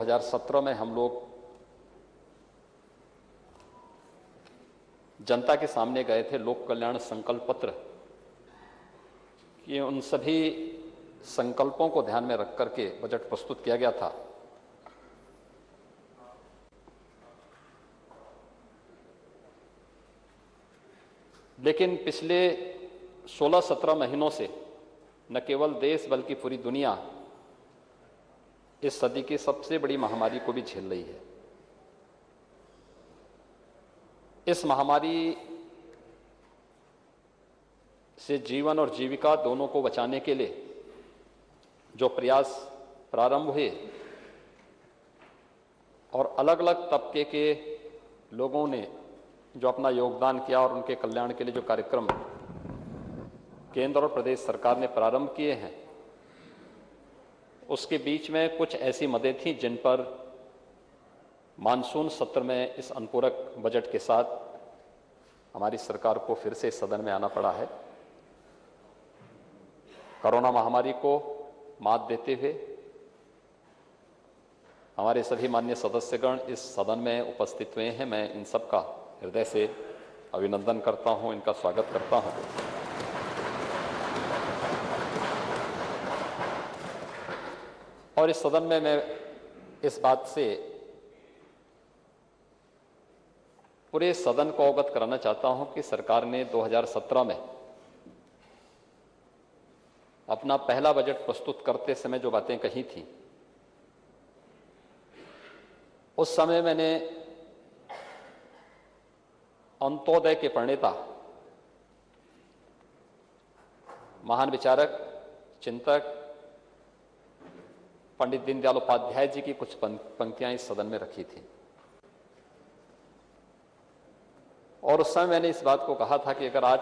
2017 में हम लोग जनता के सामने गए थे लोक कल्याण संकल्प पत्र कि उन सभी संकल्पों को ध्यान में रख करके बजट प्रस्तुत किया गया था। लेकिन पिछले 16-17 महीनों से न केवल देश बल्कि पूरी दुनिया इस सदी की सबसे बड़ी महामारी को भी झेल रही है। इस महामारी से जीवन और जीविका दोनों को बचाने के लिए जो प्रयास प्रारंभ हुए और अलग अलग तबके के लोगों ने जो अपना योगदान किया और उनके कल्याण के लिए जो कार्यक्रम केंद्र और प्रदेश सरकार ने प्रारंभ किए हैं, उसके बीच में कुछ ऐसी मदें थीं जिन पर मानसून सत्र में इस अनुपूरक बजट के साथ हमारी सरकार को फिर से सदन में आना पड़ा है। कोरोना महामारी को मात देते हुए हमारे सभी माननीय सदस्यगण इस सदन में उपस्थित हुए हैं। मैं इन सब का हृदय से अभिनंदन करता हूं, इनका स्वागत करता हूं। और इस सदन में मैं इस बात से पूरे सदन को अवगत कराना चाहता हूं कि सरकार ने 2017 में अपना पहला बजट प्रस्तुत करते समय जो बातें कही थी, उस समय मैंने अंत्योदय के प्रणेता, महान विचारक, चिंतक पंडित दीनदयाल उपाध्याय जी की कुछ पंक्तियां इस सदन में रखी थी। और उस समय मैंने इस बात को कहा था कि अगर आज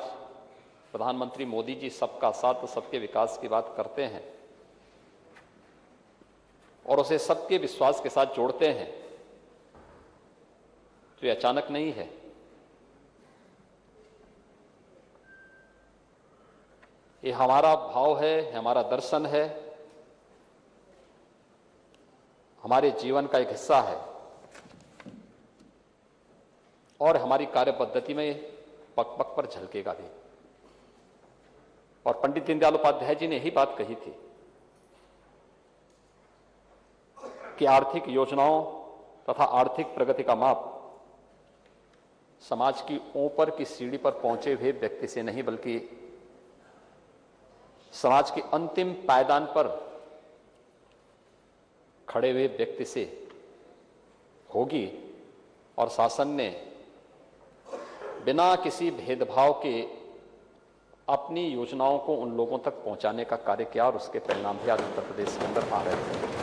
प्रधानमंत्री मोदी जी सबका साथ सबके विकास की बात करते हैं और उसे सबके विश्वास के साथ जोड़ते हैं, तो ये अचानक नहीं है। ये हमारा भाव है, हमारा दर्शन है, हमारे जीवन का एक हिस्सा है और हमारी कार्य पद्धति में पग पग पर झलकेगा भी। और पंडित दीनदयाल उपाध्याय जी ने यही बात कही थी कि आर्थिक योजनाओं तथा आर्थिक प्रगति का माप समाज की ऊपर की सीढ़ी पर पहुंचे हुए व्यक्ति से नहीं, बल्कि समाज के अंतिम पायदान पर खड़े हुए व्यक्ति से होगी। और शासन ने बिना किसी भेदभाव के अपनी योजनाओं को उन लोगों तक पहुंचाने का कार्य किया और उसके परिणाम भी आज उत्तर प्रदेश के अंदर आ रहे हैं।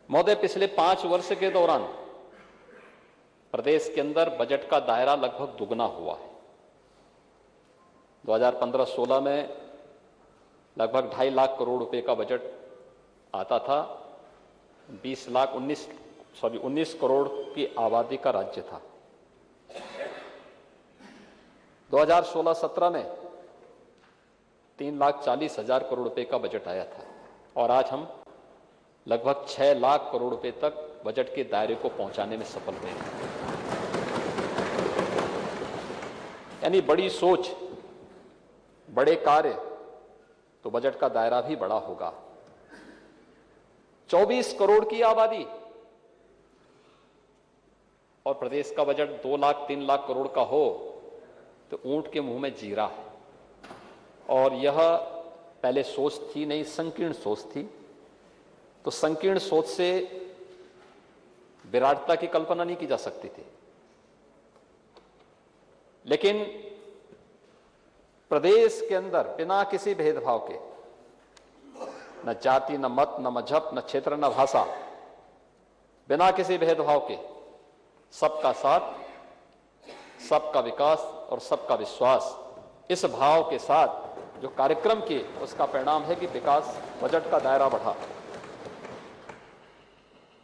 महोदय, पिछले 5 वर्ष के दौरान प्रदेश के अंदर बजट का दायरा लगभग दुगना हुआ है। 2015-16 में लगभग 2.5 लाख करोड़ रुपए का बजट आता था। 19 करोड़ की आबादी का राज्य था। 2016-17 में 3,40,000 करोड़ रुपए का बजट आया था और आज हम लगभग 6 लाख करोड़ रुपए तक बजट के दायरे को पहुंचाने में सफल हुए हैं। यानी बड़ी सोच, बड़े कार्य, तो बजट का दायरा भी बड़ा होगा। 24 करोड़ की आबादी और प्रदेश का बजट 2 लाख 3 लाख करोड़ का हो तो ऊंट के मुंह में जीरा है। और यह पहले सोच थी नहीं, संकीर्ण सोच थी। तो संकीर्ण सोच से विराटता की कल्पना नहीं की जा सकती थी। लेकिन प्रदेश के अंदर बिना किसी भेदभाव के, न जाति, न मत, न मजहब, न क्षेत्र, न भाषा, बिना किसी भेदभाव के सबका साथ, सबका विकास और सबका विश्वास, इस भाव के साथ जो कार्यक्रम किए, उसका परिणाम है कि विकास बजट का दायरा बढ़ा।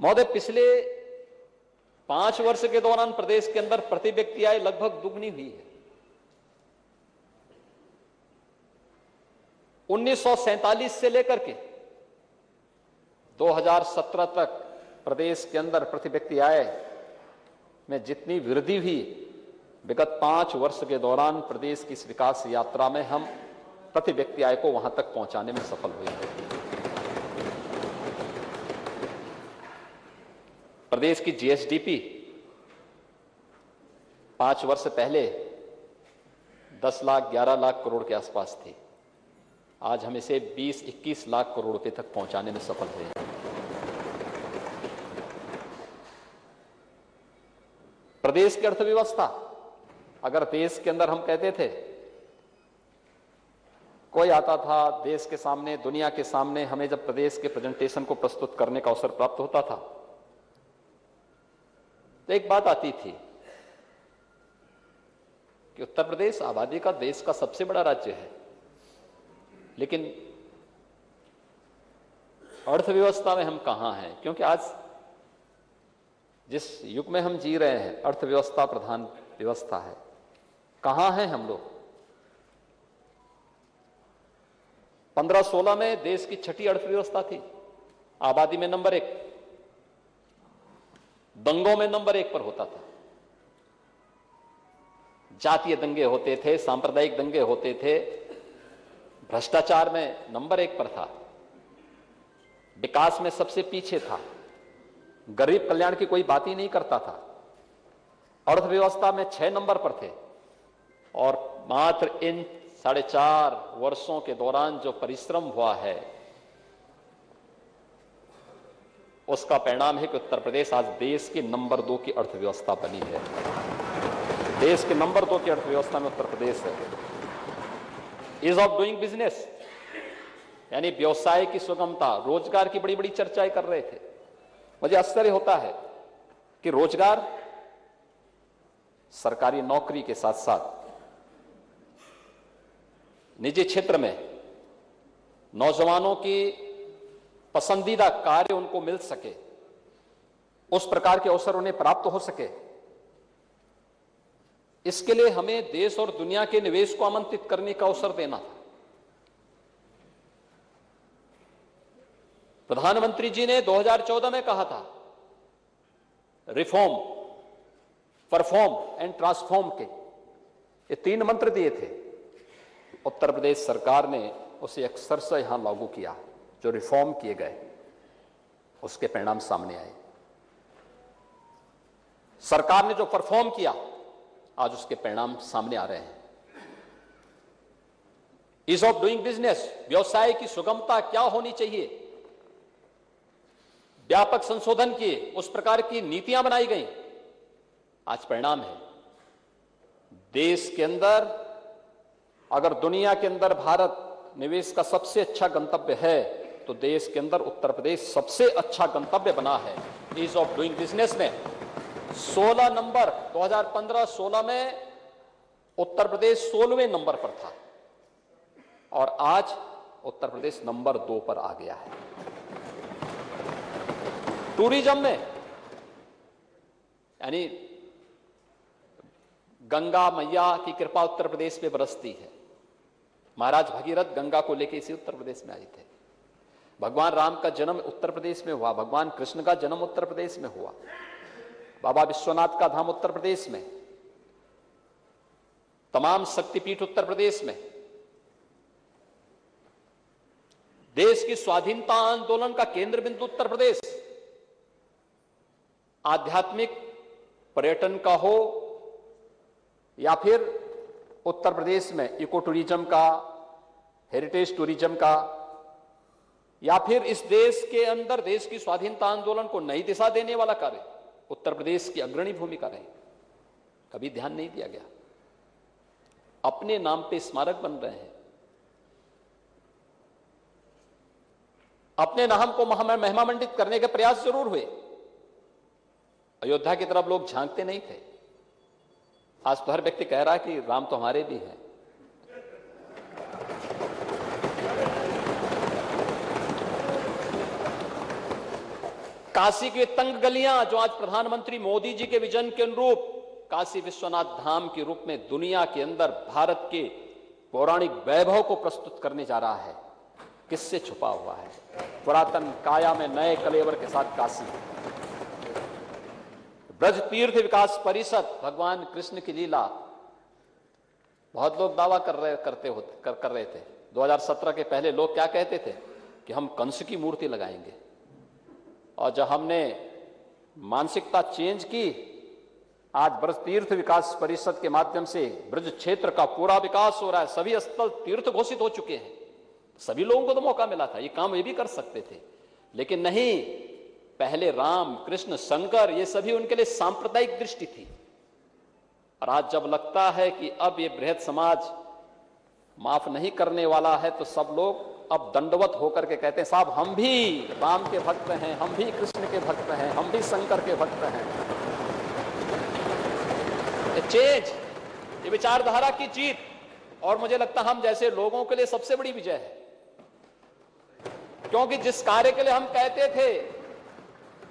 महोदय, पिछले 5 वर्ष के दौरान प्रदेश के अंदर प्रति व्यक्ति आय लगभग दुगनी हुई है। 1947 से लेकर के 2017 तक प्रदेश के अंदर प्रति व्यक्ति आय में जितनी वृद्धि हुई, विगत 5 वर्ष के दौरान प्रदेश की इस विकास यात्रा में हम प्रति व्यक्ति आय को वहां तक पहुंचाने में सफल हुए हैं। प्रदेश की जीएसडीपी 5 वर्ष पहले 10 लाख 11 लाख करोड़ के आसपास थी। आज हम इसे 20-21 लाख करोड़ रुपए तक पहुंचाने में सफल हुए हैं। प्रदेश की अर्थव्यवस्था, अगर देश के अंदर हम कहते थे, कोई आता था देश के सामने, दुनिया के सामने, हमें जब प्रदेश के प्रेजेंटेशन को प्रस्तुत करने का अवसर प्राप्त होता था तो एक बात आती थी कि उत्तर प्रदेश आबादी का देश का सबसे बड़ा राज्य है, लेकिन अर्थव्यवस्था में हम कहां हैं? क्योंकि आज जिस युग में हम जी रहे हैं, अर्थव्यवस्था प्रधान व्यवस्था है। कहां हैं हम लोग? 15-16 में देश की छठी अर्थव्यवस्था थी, आबादी में नंबर 1, दंगों में नंबर 1 पर होता था। जातीय दंगे होते थे, सांप्रदायिक दंगे होते थे, भ्रष्टाचार में नंबर 1 पर था, विकास में सबसे पीछे था, गरीब कल्याण की कोई बात ही नहीं करता था, अर्थव्यवस्था में 6 नंबर पर थे। और मात्र इन 4.5 वर्षों के दौरान जो परिश्रम हुआ है, उसका परिणाम है कि उत्तर प्रदेश आज देश की नंबर 2 की अर्थव्यवस्था बनी है। देश के नंबर 2 की अर्थव्यवस्था में उत्तर प्रदेश है। ईज ऑफ डूइंग बिजनेस, यानी व्यवसाय की सुगमता, रोजगार की बड़ी बड़ी चर्चाएं कर रहे थे। मुझे आश्चर्य होता है कि रोजगार, सरकारी नौकरी के साथ साथ निजी क्षेत्र में नौजवानों की पसंदीदा कार्य उनको मिल सके, उस प्रकार के अवसर उन्हें प्राप्त हो सके, इसके लिए हमें देश और दुनिया के निवेश को आमंत्रित करने का अवसर देना था। प्रधानमंत्री जी ने 2014 में कहा था, रिफॉर्म, परफॉर्म एंड ट्रांसफॉर्म के ये 3 मंत्र दिए थे। उत्तर प्रदेश सरकार ने उसे अक्षरशः यहां लागू किया। जो रिफॉर्म किए गए उसके परिणाम सामने आए। सरकार ने जो परफॉर्म किया, आज उसके परिणाम सामने आ रहे हैं। ईज ऑफ डूइंग बिजनेस, व्यवसाय की सुगमता क्या होनी चाहिए, व्यापक संशोधन किए, उस प्रकार की नीतियां बनाई गई। आज परिणाम है, देश के अंदर, अगर दुनिया के अंदर भारत निवेश का सबसे अच्छा गंतव्य है, तो देश के अंदर उत्तर प्रदेश सबसे अच्छा गंतव्य बना है। ईज ऑफ डूइंग बिजनेस में 16 नंबर, 2015-16 में उत्तर प्रदेश 16वें नंबर पर था और आज उत्तर प्रदेश नंबर 2 पर आ गया है। टूरिज्म में, यानी गंगा मैया की कृपा उत्तर प्रदेश में बरसती है। महाराज भगीरथ गंगा को लेकर इसी उत्तर प्रदेश में आए थे। भगवान राम का जन्म उत्तर प्रदेश में हुआ, भगवान कृष्ण का जन्म उत्तर प्रदेश में हुआ, बाबा विश्वनाथ का धाम उत्तर प्रदेश में, तमाम शक्तिपीठ उत्तर प्रदेश में। देश की स्वाधीनता आंदोलन का केंद्र बिंदु उत्तर प्रदेश, आध्यात्मिक पर्यटन का हो या फिर उत्तर प्रदेश में इको टूरिज्म का, हेरिटेज टूरिज्म का, या फिर इस देश के अंदर देश की स्वाधीनता आंदोलन को नई दिशा देने वाला कार्य उत्तर प्रदेश की अग्रणी भूमिका रही। कभी ध्यान नहीं दिया गया। अपने नाम पे स्मारक बन रहे हैं, अपने नाम को महिमामंडित करने के प्रयास जरूर हुए। अयोध्या की तरफ लोग झांकते नहीं थे। आज तो हर व्यक्ति कह रहा है कि राम तो हमारे भी हैं। काशी की तंग गलियां जो आज प्रधानमंत्री मोदी जी के विजन के अनुरूप काशी विश्वनाथ धाम के रूप में दुनिया के अंदर भारत के पौराणिक वैभव को प्रस्तुत करने जा रहा है, किससे छुपा हुआ है? पुरातन काया में नए कलेवर के साथ काशी। ब्रज तीर्थ विकास परिषद, भगवान कृष्ण की लीला। बहुत लोग दावा कर रहे थे 2017 के पहले। लोग क्या कहते थे कि हम कंस की मूर्ति लगाएंगे, और जब हमने मानसिकता चेंज की, आज ब्रज तीर्थ विकास परिषद के माध्यम से ब्रज क्षेत्र का पूरा विकास हो रहा है। सभी स्थल तीर्थ घोषित हो चुके हैं। सभी लोगों को तो मौका मिला था, ये काम ये भी कर सकते थे, लेकिन नहीं। पहले राम, कृष्ण, शंकर, ये सभी उनके लिए सांप्रदायिक दृष्टि थी। और आज जब लगता है कि अब ये बृहद समाज माफ नहीं करने वाला है, तो सब लोग अब दंडवत होकर के कहते हैं, साहब हम भी राम के भक्त हैं, हम भी कृष्ण के भक्त हैं, हम भी शंकर के भक्त हैं। ये चेंज, ये विचारधारा की जीत, और मुझे लगता हम जैसे लोगों के लिए सबसे बड़ी विजय है। क्योंकि जिस कार्य के लिए हम कहते थे,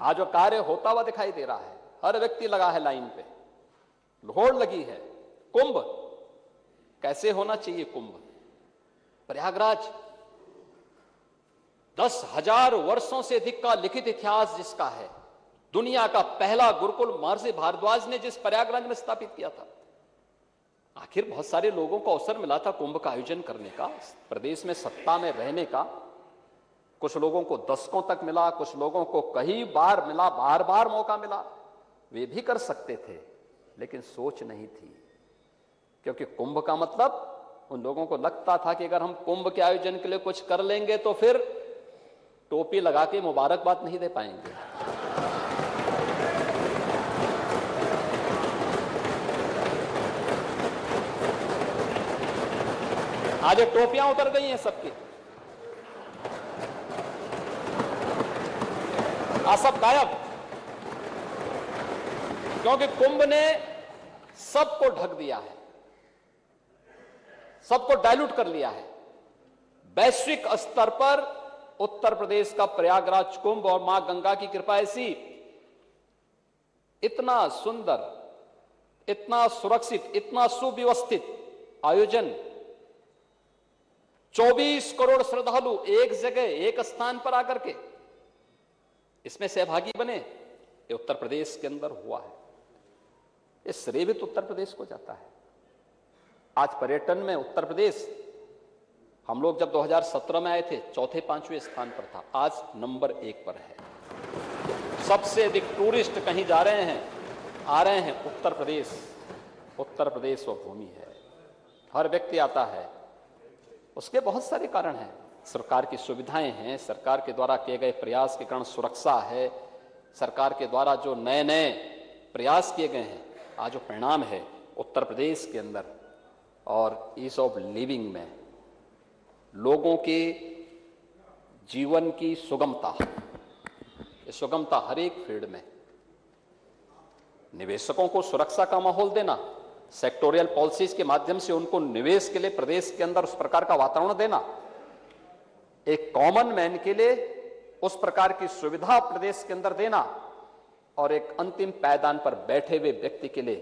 आज वो कार्य होता हुआ दिखाई दे रहा है। हर व्यक्ति लगा है लाइन पे, होड़ लगी है। कुंभ कैसे होना चाहिए? कुंभ प्रयागराज 10,000 वर्षों से अधिक का लिखित इतिहास जिसका है, दुनिया का पहला गुरुकुल महर्षि भारद्वाज ने जिस प्रयागराज में स्थापित किया था। आखिर बहुत सारे लोगों को अवसर मिला था कुंभ का आयोजन करने का, प्रदेश में सत्ता में रहने का। कुछ लोगों को दशकों तक मिला, कुछ लोगों को कई बार मिला, बार बार मौका मिला। वे भी कर सकते थे, लेकिन सोच नहीं थी। क्योंकि कुंभ का मतलब उन लोगों को लगता था कि अगर हम कुंभ के आयोजन के लिए कुछ कर लेंगे तो फिर टोपी लगा के मुबारकबाद नहीं दे पाएंगे। आज ये टोपियां उतर गई हैं सबकी, आज सब गायब। क्योंकि कुंभ ने सबको ढक दिया है, सबको डाइल्यूट कर लिया है। वैश्विक स्तर पर उत्तर प्रदेश का प्रयागराज कुंभ और मां गंगा की कृपा ऐसी, इतना सुंदर, इतना सुरक्षित, इतना सुव्यवस्थित आयोजन, 24 करोड़ श्रद्धालु एक जगह एक स्थान पर आकर के इसमें सहभागी बने, ये उत्तर प्रदेश के अंदर हुआ है। ये श्रेय भी तो उत्तर प्रदेश को जाता है। आज पर्यटन में उत्तर प्रदेश, हम लोग जब 2017 में आए थे चौथे पांचवें स्थान पर था, आज नंबर 1 पर है। सबसे अधिक टूरिस्ट कहीं जा रहे हैं, आ रहे हैं उत्तर प्रदेश। उत्तर प्रदेश वो भूमि है, हर व्यक्ति आता है। उसके बहुत सारे कारण हैं। सरकार की सुविधाएं हैं, सरकार के द्वारा किए गए प्रयास के कारण सुरक्षा है, सरकार के द्वारा जो नए नए प्रयास किए गए हैं, आज जो परिणाम है उत्तर प्रदेश के अंदर। और ईज ऑफ लिविंग में लोगों के जीवन की सुगमता, ये सुगमता हर एक फील्ड में, निवेशकों को सुरक्षा का माहौल देना, सेक्टोरियल पॉलिसीज के माध्यम से उनको निवेश के लिए प्रदेश के अंदर उस प्रकार का वातावरण देना, एक कॉमन मैन के लिए उस प्रकार की सुविधा प्रदेश के अंदर देना, और एक अंतिम पायदान पर बैठे हुए व्यक्ति के लिए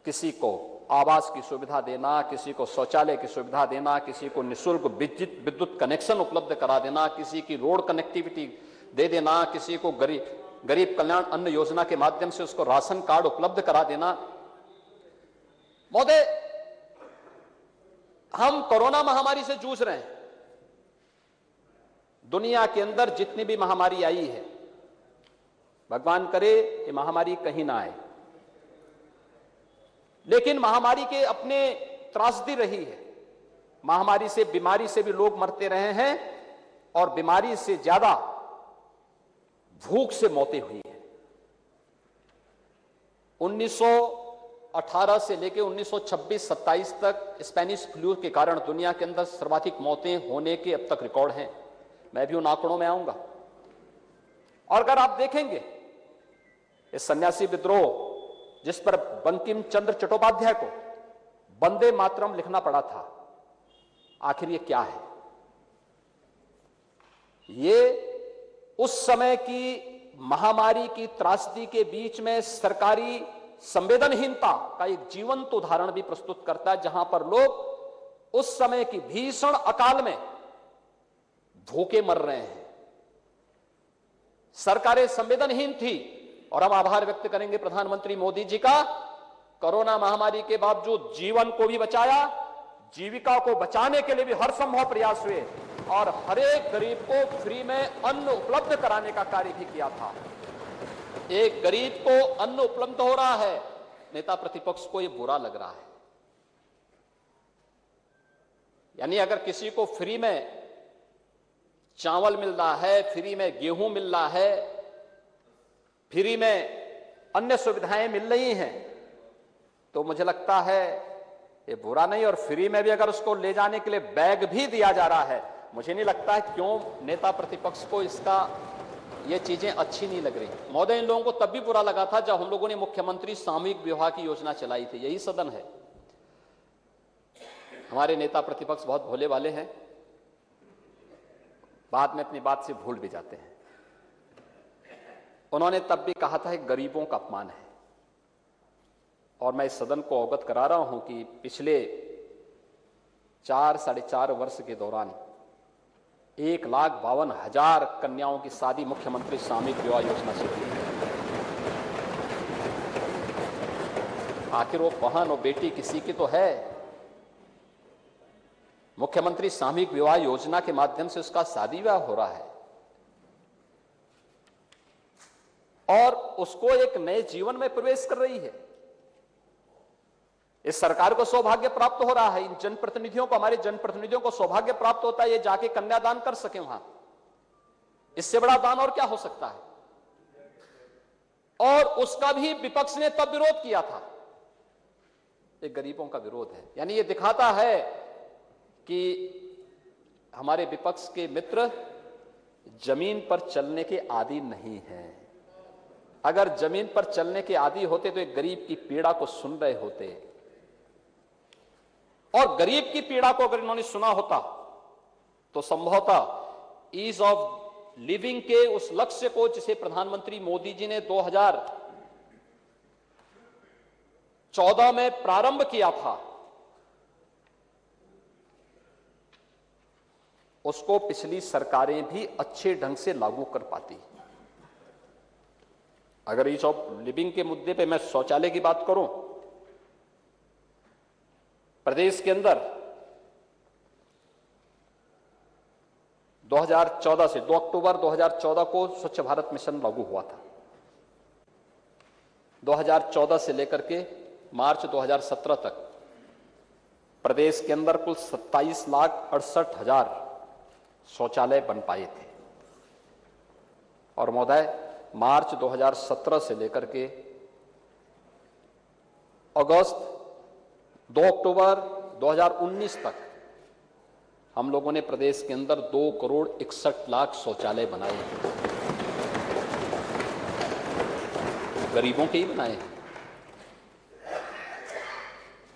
किसी को आवास की सुविधा देना, किसी को शौचालय की सुविधा देना, किसी को निःशुल्क विद्युत कनेक्शन उपलब्ध करा देना, किसी की रोड कनेक्टिविटी दे देना, किसी को गरीब कल्याण अन्न योजना के माध्यम से उसको राशन कार्ड उपलब्ध करा देना। महोदय, हम कोरोना महामारी से जूझ रहे हैं। दुनिया के अंदर जितनी भी महामारी आई है, भगवान करे ये महामारी कहीं ना आए, लेकिन महामारी के अपने त्रासदी रही है। महामारी से, बीमारी से भी लोग मरते रहे हैं, और बीमारी से ज्यादा भूख से मौतें हुई है। 1918 से लेकर 1926-27 तक स्पेनिश फ्लू के कारण दुनिया के अंदर सर्वाधिक मौतें होने के अब तक रिकॉर्ड हैं। मैं भी उन आंकड़ों में आऊंगा। और अगर आप देखेंगे इस सन्यासी विद्रोह, जिस पर बंकिम चंद्र चट्टोपाध्याय को वंदे मातरम लिखना पड़ा था, आखिर ये क्या है? ये उस समय की महामारी की त्रासदी के बीच में सरकारी संवेदनहीनता का एक जीवंत उदाहरण भी प्रस्तुत करता है, जहां पर लोग उस समय की भीषण अकाल में भूखे मर रहे हैं। सरकारें संवेदनहीन थी और हम आभार व्यक्त करेंगे प्रधानमंत्री मोदी जी का। कोरोना महामारी के बावजूद जीवन को भी बचाया, जीविका को बचाने के लिए भी हर संभव प्रयास हुए और हर एक गरीब को फ्री में अन्न उपलब्ध कराने का कार्य भी किया था। एक गरीब को अन्न उपलब्ध हो रहा है, नेता प्रतिपक्ष को यह बुरा लग रहा है। यानी अगर किसी को फ्री में चावल मिल रहा है, फ्री में गेहूं मिल रहा है, फ्री में अन्य सुविधाएं मिल रही हैं, तो मुझे लगता है ये बुरा नहीं। और फ्री में भी अगर उसको ले जाने के लिए बैग भी दिया जा रहा है, मुझे नहीं लगता है क्यों नेता प्रतिपक्ष को इसका ये चीजें अच्छी नहीं लग रही। महोदय, इन लोगों को तब भी बुरा लगा था जब हम लोगों ने मुख्यमंत्री सामूहिक विवाह की योजना चलाई थी। यही सदन है। हमारे नेता प्रतिपक्ष बहुत भोले वाले हैं, बाद में अपनी बात से भूल भी जाते हैं। उन्होंने तब भी कहा था कि गरीबों का अपमान है। और मैं इस सदन को अवगत करा रहा हूं कि पिछले 4-4.5 वर्ष के दौरान 1,52,000 कन्याओं की शादी मुख्यमंत्री सामूहिक विवाह योजना से हुई है। आखिर वो बहन और बेटी किसी की तो है। मुख्यमंत्री सामूहिक विवाह योजना के माध्यम से उसका शादी विवाह हो रहा है और उसको एक नए जीवन में प्रवेश कर रही है। इस सरकार को सौभाग्य प्राप्त हो रहा है, इन जनप्रतिनिधियों को, हमारे जनप्रतिनिधियों को सौभाग्य प्राप्त होता है ये जाके कन्यादान कर सके वहां। इससे बड़ा दान और क्या हो सकता है। और उसका भी विपक्ष ने तब विरोध किया था। ये गरीबों का विरोध है। यानी ये दिखाता है कि हमारे विपक्ष के मित्र जमीन पर चलने के आदी नहीं हैं। अगर जमीन पर चलने के आदी होते तो एक गरीब की पीड़ा को सुन रहे होते, और गरीब की पीड़ा को अगर इन्होंने सुना होता तो संभवतः ईज ऑफ लिविंग के उस लक्ष्य को जिसे प्रधानमंत्री मोदी जी ने 2014 में प्रारंभ किया था, उसको पिछली सरकारें भी अच्छे ढंग से लागू कर पाती। अगर ईज ऑफ लिविंग के मुद्दे पे मैं शौचालय की बात करूं, प्रदेश के अंदर 2014 से 2 अक्टूबर 2014 को स्वच्छ भारत मिशन लागू हुआ था। 2014 से लेकर के मार्च 2017 तक प्रदेश के अंदर कुल 27,68,000 शौचालय बन पाए थे। और महोदय, मार्च 2017 से लेकर के अगस्त 2 अक्टूबर 2019 तक हम लोगों ने प्रदेश के अंदर 2,61,00,000 शौचालय बनाए हैं। गरीबों के ही बनाए हैं।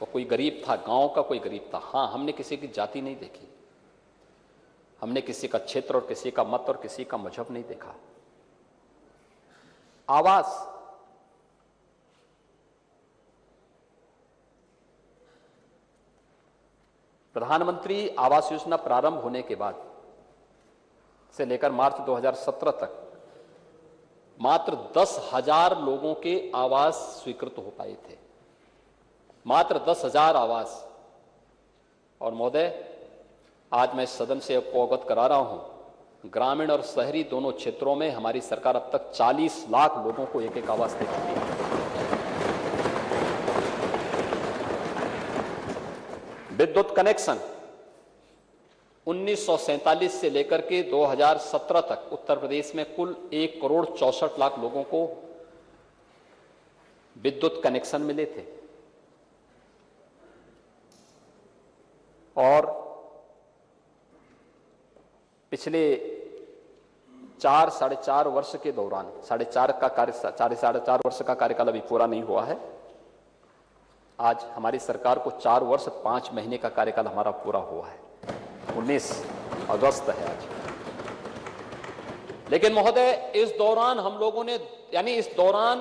और कोई गरीब था, गांव का कोई गरीब था। हां, हमने किसी की जाति नहीं देखी, हमने किसी का क्षेत्र और किसी का मत और किसी का मजहब नहीं देखा। आवास, प्रधानमंत्री आवास योजना प्रारंभ होने के बाद से लेकर मार्च 2017 तक मात्र 10,000 लोगों के आवास स्वीकृत हो पाए थे। मात्र 10,000 आवास। और महोदय, आज मैं सदन से आपको अवगत करा रहा हूं, ग्रामीण और शहरी दोनों क्षेत्रों में हमारी सरकार अब तक 40 लाख लोगों को एक आवास दे चुकी है। विद्युत कनेक्शन 1947 से लेकर के 2017 तक उत्तर प्रदेश में कुल 1,64,00,000 लोगों को विद्युत कनेक्शन मिले थे। और पिछले 4-4.5 वर्ष के दौरान, 4.5 वर्ष का कार्यकाल अभी पूरा नहीं हुआ है। आज हमारी सरकार को 4 वर्ष 5 महीने का कार्यकाल हमारा पूरा हुआ है। 19 अगस्त है आज। लेकिन महोदय, इस दौरान हम लोगों ने, यानी इस दौरान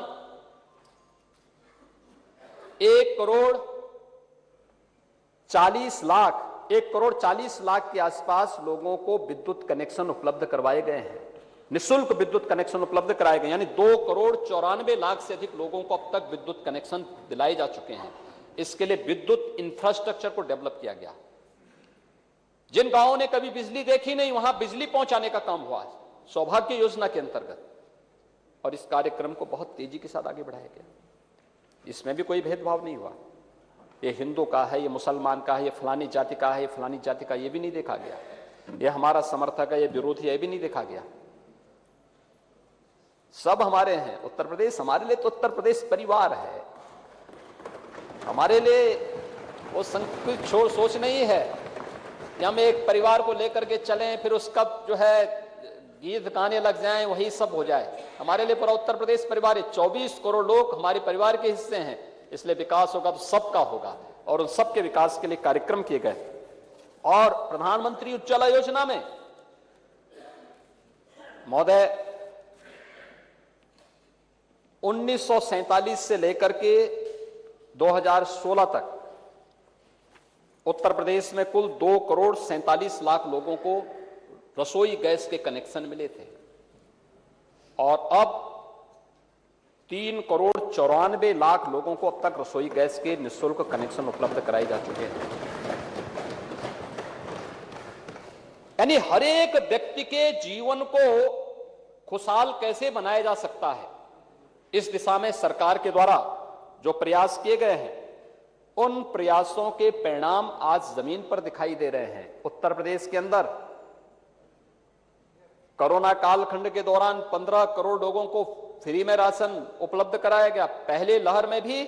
1,40,00,000 1,40,00,000 के आसपास लोगों को विद्युत कनेक्शन उपलब्ध करवाए गए हैं, निःशुल्क विद्युत कनेक्शन उपलब्ध कराए गए, यानी 2,94,00,000 से अधिक लोगों को अब तक विद्युत कनेक्शन दिलाए जा चुके हैं। इसके लिए विद्युत इंफ्रास्ट्रक्चर को डेवलप किया गया। जिन गांवों ने कभी बिजली देखी नहीं, वहां बिजली पहुंचाने का काम हुआ सौभाग्य योजना के अंतर्गत, और इस कार्यक्रम को बहुत तेजी के साथ आगे बढ़ाया गया। इसमें भी कोई भेदभाव नहीं हुआ, ये हिंदू का है, ये मुसलमान का है, ये फलानी जाति का है, ये फलानी जाति का, ये भी नहीं देखा गया। ये हमारा समर्थक है, ये विरोधी है, ये भी नहीं देखा गया। सब हमारे हैं। उत्तर प्रदेश हमारे लिए तो उत्तर प्रदेश परिवार है। हमारे लिए वो संकुचित छोड़ सोच नहीं है कि हम एक परिवार को लेकर के चलें, फिर उसका जो है गीत गाने लग जाएं, वही सब हो जाए। हमारे लिए पूरा उत्तर प्रदेश परिवार है। 24 करोड़ लोग हमारे परिवार के हिस्से हैं, इसलिए विकास होगा तो सबका होगा, और उन सबके विकास के लिए कार्यक्रम किए गए। और प्रधानमंत्री उज्ज्वला योजना में महोदय 1947 से लेकर के 2016 तक उत्तर प्रदेश में कुल 2,47,00,000 लोगों को रसोई गैस के कनेक्शन मिले थे, और अब 3,94,00,000 लोगों को अब तक रसोई गैस के निःशुल्क कनेक्शन उपलब्ध कराए जा चुके हैं। यानी हर एक व्यक्ति के जीवन को खुशहाल कैसे बनाया जा सकता है, इस दिशा में सरकार के द्वारा जो प्रयास किए गए हैं, उन प्रयासों के परिणाम आज जमीन पर दिखाई दे रहे हैं। उत्तर प्रदेश के अंदर कोरोना कालखंड के दौरान 15 करोड़ लोगों को फ्री में राशन उपलब्ध कराया गया। पहले लहर में भी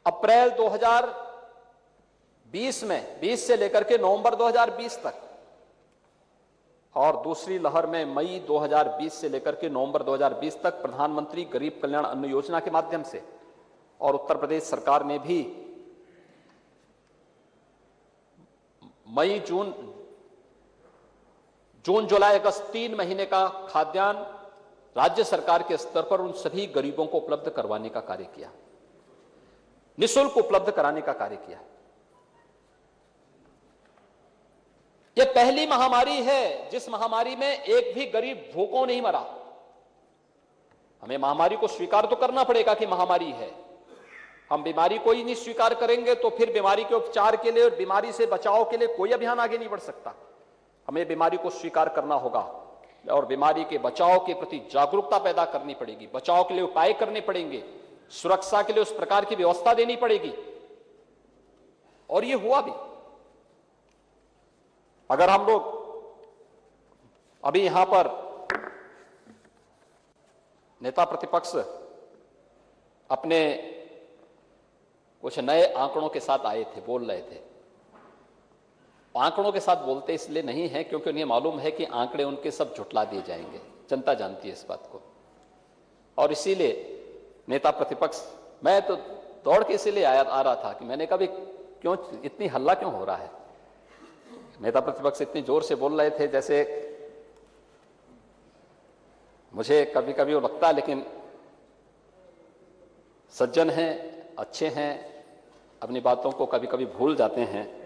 अप्रैल 2020 में 20 से लेकर के नवंबर 2020 तक, और दूसरी लहर में मई 2020 से लेकर के नवंबर 2020 तक प्रधानमंत्री गरीब कल्याण अन्न योजना के माध्यम से, और उत्तर प्रदेश सरकार ने भी मई जून जुलाई अगस्त 3 महीने का खाद्यान्न राज्य सरकार के स्तर पर उन सभी गरीबों को उपलब्ध करवाने का कार्य किया, निःशुल्क उपलब्ध कराने का कार्य किया। यह पहली महामारी है जिस महामारी में एक भी गरीब भूखों नहीं मरा। हमें महामारी को स्वीकार तो करना पड़ेगा कि महामारी है। हम बीमारी को ही नहीं स्वीकार करेंगे तो फिर बीमारी के उपचार के लिए और बीमारी से बचाव के लिए कोई अभियान आगे नहीं बढ़ सकता। हमें बीमारी को स्वीकार करना होगा और बीमारी के बचाव के प्रति जागरूकता पैदा करनी पड़ेगी, बचाव के लिए उपाय करने पड़ेंगे, सुरक्षा के लिए उस प्रकार की व्यवस्था देनी पड़ेगी, और यह हुआ भी। अगर हम लोग अभी यहां पर नेता प्रतिपक्ष अपने कुछ नए आंकड़ों के साथ आए थे, बोल रहे थे। आंकड़ों के साथ बोलते इसलिए नहीं है क्योंकि उन्हें मालूम है कि आंकड़े उनके सब झुटला दिए जाएंगे, जनता जानती है इस बात को, और इसीलिए नेता प्रतिपक्ष, मैं तो दौड़ के इसीलिए आ रहा था कि मैंने कभी क्यों इतनी हल्ला क्यों हो रहा है। नेता प्रतिपक्ष इतनी जोर से बोल रहे थे जैसे मुझे कभी कभी वो लगता है, लेकिन सज्जन हैं, अच्छे हैं, अपनी बातों को कभी कभी भूल जाते हैं।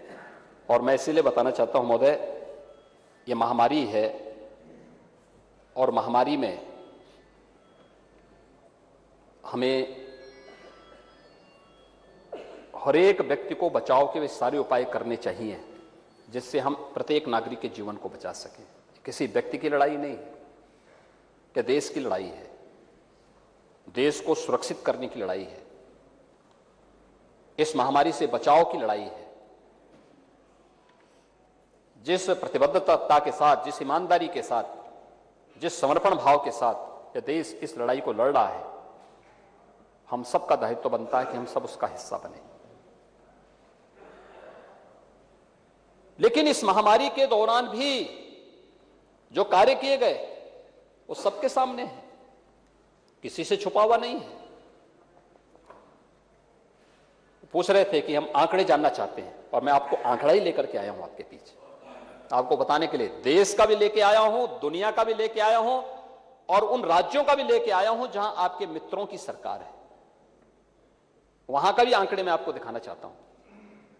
और मैं इसीलिए बताना चाहता हूं महोदय, ये महामारी है और महामारी में हमें हर एक व्यक्ति को बचाव के वे सारे उपाय करने चाहिए जिससे हम प्रत्येक नागरिक के जीवन को बचा सकें। किसी व्यक्ति की लड़ाई नहीं, क्या देश की लड़ाई है, देश को सुरक्षित करने की लड़ाई है, इस महामारी से बचाव की लड़ाई है। जिस प्रतिबद्धता के साथ, जिस ईमानदारी के साथ, जिस समर्पण भाव के साथ यह देश इस लड़ाई को लड़ रहा है, हम सबका दायित्व बनता है कि हम सब उसका हिस्सा बने। लेकिन इस महामारी के दौरान भी जो कार्य किए गए वो सबके सामने है, किसी से छुपा हुआ नहीं है। पूछ रहे थे कि हम आंकड़े जानना चाहते हैं, और मैं आपको आंकड़ा ही लेकर के आया हूं आपके पीछे, आपको बताने के लिए। देश का भी लेके आया हूं, दुनिया का भी लेके आया हूं, और उन राज्यों का भी लेके आया हूं जहां आपके मित्रों की सरकार है। वहां का भी आंकड़े मैं आपको दिखाना चाहता हूं।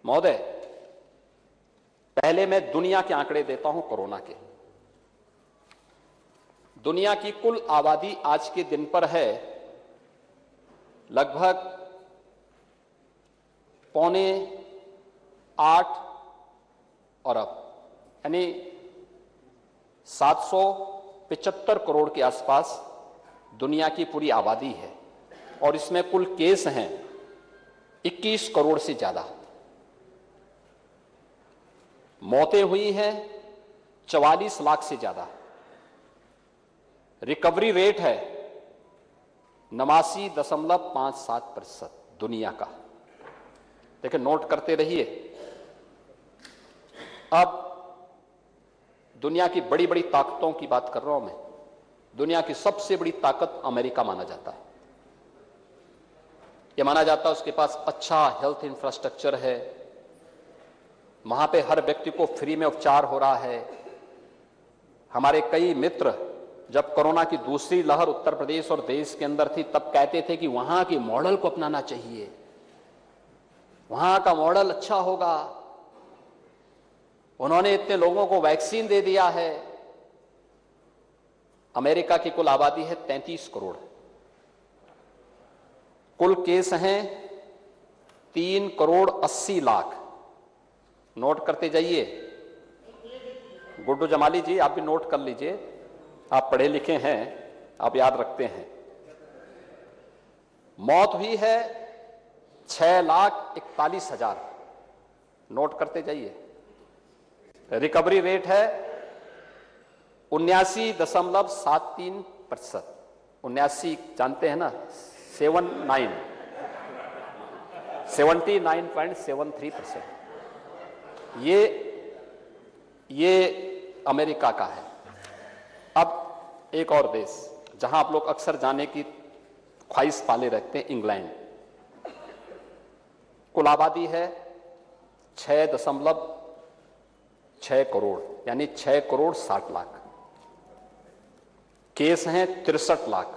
महोदय, पहले मैं दुनिया के आंकड़े देता हूं कोरोना के। दुनिया की कुल आबादी आज के दिन पर है लगभग 7.8 अरब, यानी 775 करोड़ के आसपास दुनिया की पूरी आबादी है, और इसमें कुल केस हैं 21 करोड़ से ज्यादा। मौतें हुई हैं 44 लाख से ज्यादा। रिकवरी रेट है 89.57% दुनिया का। देखिए, नोट करते रहिए। अब दुनिया की बड़ी बड़ी ताकतों की बात कर रहा हूं मैं। दुनिया की सबसे बड़ी ताकत अमेरिका माना जाता है। यह माना जाता है उसके पास अच्छा हेल्थ इंफ्रास्ट्रक्चर है, वहां पे हर व्यक्ति को फ्री में उपचार हो रहा है। हमारे कई मित्र जब कोरोना की दूसरी लहर उत्तर प्रदेश और देश के अंदर थी, तब कहते थे कि वहां के मॉडल को अपनाना चाहिए, वहां का मॉडल अच्छा होगा। उन्होंने इतने लोगों को वैक्सीन दे दिया है। अमेरिका की कुल आबादी है 33 करोड़। कुल केस हैं 3 करोड़ 80 लाख। नोट करते जाइए। गुड्डू जमाली जी, आप भी नोट कर लीजिए, आप पढ़े लिखे हैं, आप याद रखते हैं। मौत हुई है 6,41,000। नोट करते जाइए। रिकवरी रेट है 79.73%। 79 जानते हैं ना, 79.73%। ये अमेरिका का है। अब एक और देश जहां आप लोग अक्सर जाने की ख्वाहिश पाले रखते हैं, इंग्लैंड। कुल आबादी है 6.6 करोड़, यानी 6 करोड़ 60 लाख। केस हैं 63 लाख।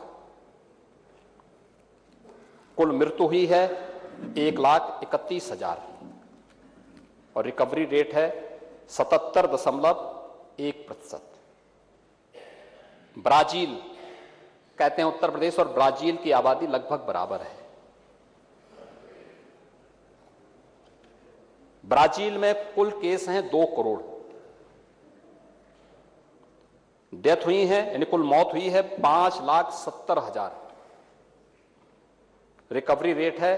कुल मृत्यु हुई है 1,31,000, और रिकवरी रेट है 77.1%। ब्राजील, कहते हैं उत्तर प्रदेश और ब्राजील की आबादी लगभग बराबर है। ब्राजील में कुल केस हैं 2 करोड़। डेथ हुई है, यानी कुल मौत हुई है 5,70,000। रिकवरी रेट है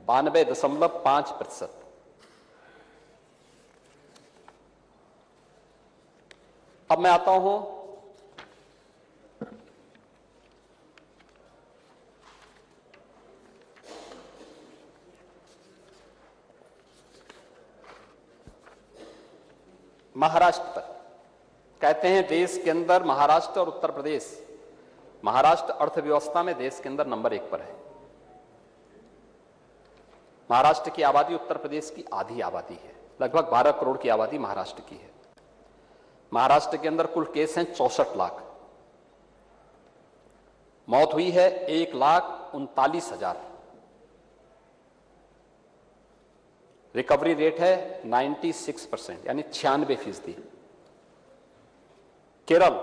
92.5%। अब मैं आता हूं महाराष्ट्र पर। कहते हैं देश के अंदर महाराष्ट्र और उत्तर प्रदेश, महाराष्ट्र अर्थव्यवस्था में देश के अंदर नंबर 1 पर है। महाराष्ट्र की आबादी उत्तर प्रदेश की आधी आबादी है, लगभग 12 करोड़ की आबादी महाराष्ट्र की है। महाराष्ट्र के अंदर कुल केस हैं 64 लाख। मौत हुई है 1,39,000। रिकवरी रेट है 96%, यानी 96%। केरल,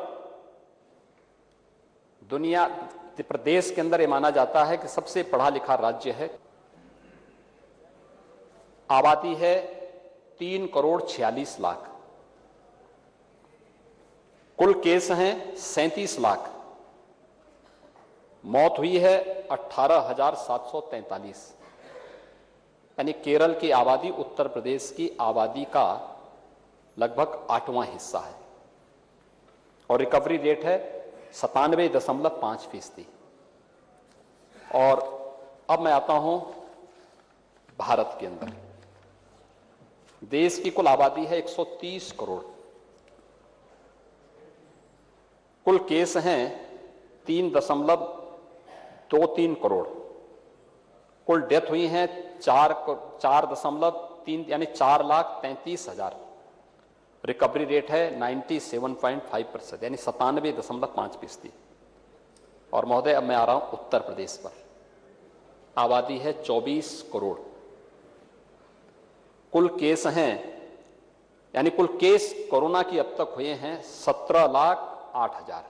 दुनिया प्रदेश के अंदर यह माना जाता है कि सबसे पढ़ा लिखा राज्य है। आबादी है 3 करोड़ 46 लाख। कुल केस हैं 37 लाख। मौत हुई है 18,743, यानी केरल की आबादी उत्तर प्रदेश की आबादी का लगभग 8वां हिस्सा है, और रिकवरी रेट है 97.5%। और अब मैं आता हूं भारत के अंदर। देश की कुल आबादी है 130 करोड़। कुल केस हैं 3.23 करोड़। कुल डेथ हुई हैं 4.3, यानी 4,33,000। रिकवरी रेट है 97.5%, यानी 97.5%। और महोदय, अब मैं आ रहा हूं उत्तर प्रदेश पर। आबादी है 24 करोड़। कुल केस हैं, यानी कुल केस कोरोना की अब तक हुए हैं 17,08,000,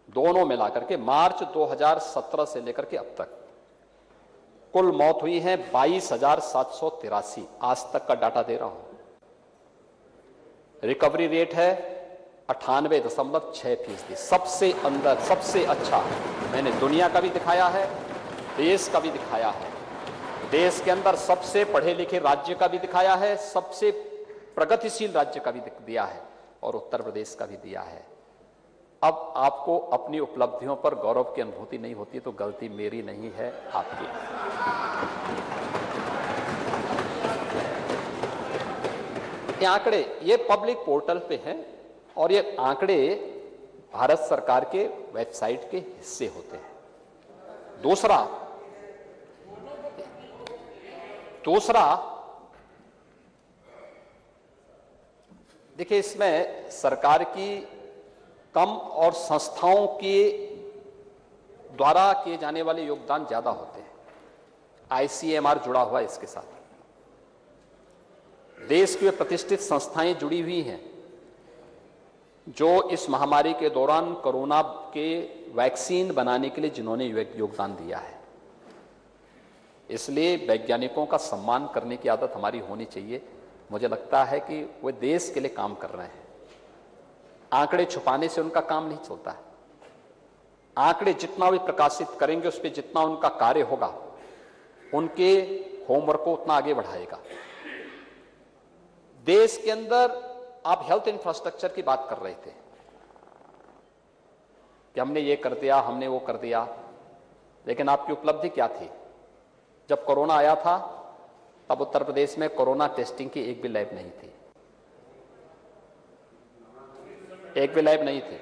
दोनों मिलाकर के मार्च 2017 से लेकर के अब तक। कुल मौत हुई है 22,783, आज तक का डाटा दे रहा हूं। रिकवरी रेट है 98.6%, सबसे अंदर, सबसे अच्छा। मैंने दुनिया का भी दिखाया है, देश का भी दिखाया है। देश के अंदर सबसे पढ़े लिखे राज्य का भी दिखाया है, सबसे प्रगतिशील राज्य का भी दिया है, और उत्तर प्रदेश का भी दिया है। अब आपको अपनी उपलब्धियों पर गौरव की अनुभूति नहीं होती तो गलती मेरी नहीं है, आपकी। ये आंकड़े ये पब्लिक पोर्टल पे हैं और ये आंकड़े भारत सरकार के वेबसाइट के हिस्से होते हैं। दूसरा देखिए, इसमें सरकार की कम और संस्थाओं के द्वारा किए जाने वाले योगदान ज्यादा होते हैं। आईसीएमआर जुड़ा हुआ है इसके साथ। देश की प्रतिष्ठित संस्थाएं जुड़ी हुई हैं जो इस महामारी के दौरान कोरोना के वैक्सीन बनाने के लिए जिन्होंने योगदान दिया है। इसलिए वैज्ञानिकों का सम्मान करने की आदत हमारी होनी चाहिए। मुझे लगता है कि वे देश के लिए काम कर रहे हैं। आंकड़े छुपाने से उनका काम नहीं चलता है। आंकड़े जितना भी प्रकाशित करेंगे, उस पर जितना उनका कार्य होगा, उनके होमवर्क को उतना आगे बढ़ाएगा। देश के अंदर आप हेल्थ इंफ्रास्ट्रक्चर की बात कर रहे थे कि हमने ये कर दिया, हमने वो कर दिया, लेकिन आपकी उपलब्धि क्या थी? जब कोरोना आया था तब उत्तर प्रदेश में कोरोना टेस्टिंग की एक भी लैब नहीं थी, एक भी लैब नहीं थी।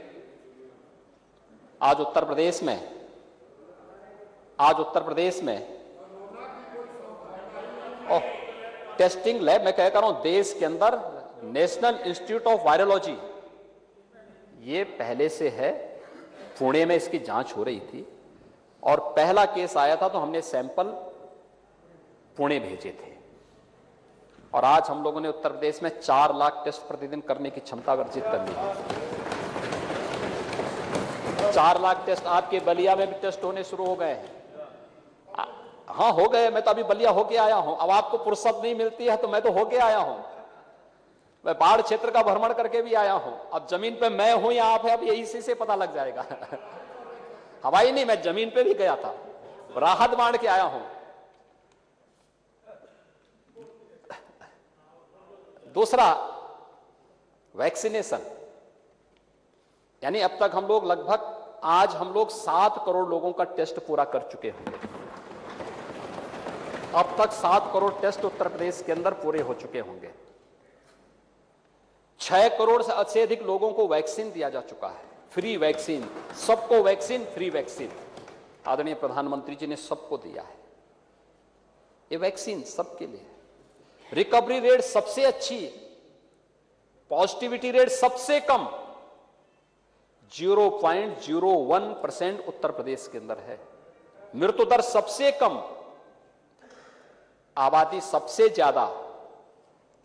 आज उत्तर प्रदेश में टेस्टिंग लैब, मैं कह रहा हूं देश के अंदर नेशनल इंस्टीट्यूट ऑफ वायरोलॉजी, ये पहले से है। पुणे में इसकी जांच हो रही थी और पहला केस आया था तो हमने सैंपल पुणे भेजे थे। और आज हम लोगों ने उत्तर प्रदेश में 4 लाख टेस्ट प्रतिदिन करने की क्षमता अर्जित कर ली है। 4 लाख टेस्ट आपके बलिया में भी टेस्ट होने शुरू हो गए हैं। हाँ, हो गए। मैं तो अभी बलिया होके आया हूं। अब आपको फुर्सत नहीं मिलती है तो मैं तो होके आया हूं। मैं बाढ़ क्षेत्र का भ्रमण करके भी आया हूं। अब जमीन पे मैं हूं या आप है, अब ये इसी से पता लग जाएगा। हवाई नहीं, मैं जमीन पे भी गया था, राहत बांट के आया हूं। दूसरा, वैक्सीनेशन, यानी अब तक हम लोग लगभग, आज हम लोग 7 करोड़ लोगों का टेस्ट पूरा कर चुके होंगे। अब तक 7 करोड़ टेस्ट उत्तर प्रदेश के अंदर पूरे हो चुके होंगे। 6 करोड़ से अधिक लोगों को वैक्सीन दिया जा चुका है। फ्री वैक्सीन, सबको वैक्सीन, फ्री वैक्सीन आदरणीय प्रधानमंत्री जी ने सबको दिया है। ये वैक्सीन सबके लिए। रिकवरी रेट सबसे अच्छी, पॉजिटिविटी रेट सबसे कम, 0.01% उत्तर प्रदेश के अंदर है। मृत्यु दर सबसे कम, आबादी सबसे ज्यादा,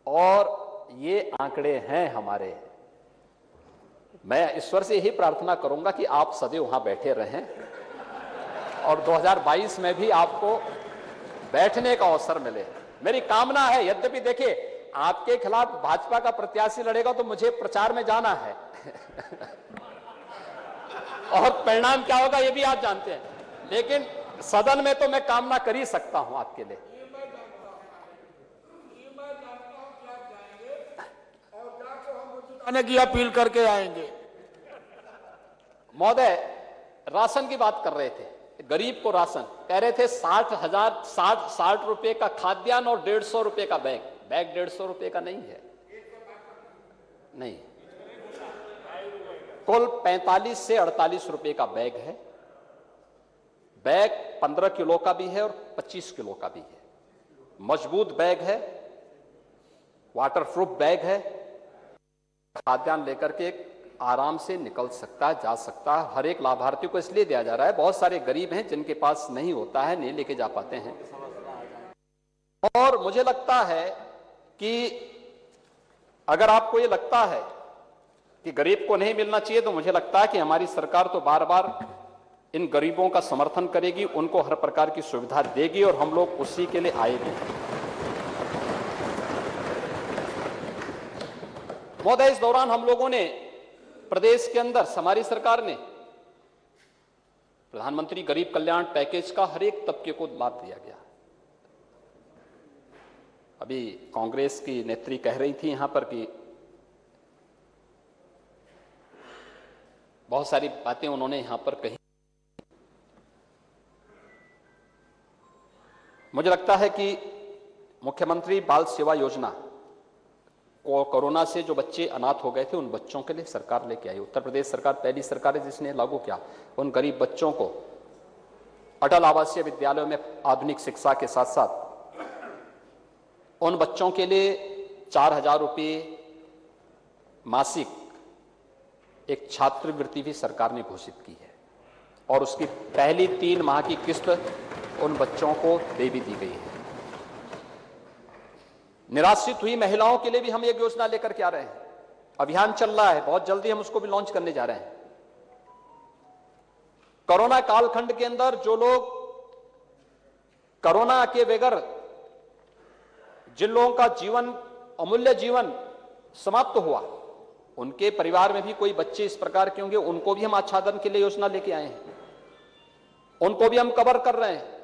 और ये आंकड़े हैं हमारे। मैं ईश्वर से यही प्रार्थना करूंगा कि आप सदैव वहां बैठे रहें और 2022 में भी आपको बैठने का अवसर मिले। मेरी कामना है, यद्यपि देखिए आपके खिलाफ भाजपा का प्रत्याशी लड़ेगा तो मुझे प्रचार में जाना है और परिणाम क्या होगा ये भी आप जानते हैं, लेकिन सदन में तो मैं कामना कर ही सकता हूं आपके लिए। आने की अपील करके आएंगे। महोदय, राशन की बात कर रहे थे, गरीब को राशन कह रहे थे 60 रुपए का खाद्यान्न और 150 रुपए का बैग। बैग 150 रुपए का नहीं है, नहीं, कुल 45 से 48 रुपए का बैग है। बैग 15 किलो का भी है और 25 किलो का भी है। मजबूत बैग है, वाटरप्रूफ बैग है। खाद्यान्न लेकर के आराम से निकल सकता है, जा सकता है। हर एक लाभार्थी को इसलिए दिया जा रहा है, बहुत सारे गरीब हैं जिनके पास नहीं होता है, नहीं लेके जा पाते हैं। और मुझे लगता है कि अगर आपको ये लगता है कि गरीब को नहीं मिलना चाहिए, तो मुझे लगता है कि हमारी सरकार तो बार बार इन गरीबों का समर्थन करेगी, उनको हर प्रकार की सुविधा देगी और हम लोग उसी के लिए आए भी। महोदय, इस दौरान हम लोगों ने प्रदेश के अंदर, हमारी सरकार ने प्रधानमंत्री गरीब कल्याण पैकेज का हर एक तबके को लाभ दिया गया। अभी कांग्रेस की नेत्री कह रही थी यहां पर कि बहुत सारी बातें उन्होंने यहां पर कही। मुझे लगता है कि मुख्यमंत्री बाल सेवा योजना को कोरोना से जो बच्चे अनाथ हो गए थे, उन बच्चों के लिए सरकार लेके आई। उत्तर प्रदेश सरकार पहली सरकार है जिसने लागू किया। उन गरीब बच्चों को अटल आवासीय विद्यालयों में आधुनिक शिक्षा के साथ साथ उन बच्चों के लिए 4,000 रुपये मासिक एक छात्रवृत्ति भी सरकार ने घोषित की है और उसकी पहली 3 माह की किस्त उन बच्चों को दे भी दी गई है। निराश्रित हुई महिलाओं के लिए भी हम एक योजना लेकर के आ रहे हैं। अभियान चल रहा है, बहुत जल्दी हम उसको भी लॉन्च करने जा रहे हैं। कोरोना कालखंड के अंदर जो लोग कोरोना के बगैर, जिन लोगों का जीवन, अमूल्य जीवन समाप्त हुआ, उनके परिवार में भी कोई बच्चे इस प्रकार के होंगे, उनको भी हम आच्छादन के लिए योजना लेके आए हैं, उनको भी हम कवर कर रहे हैं।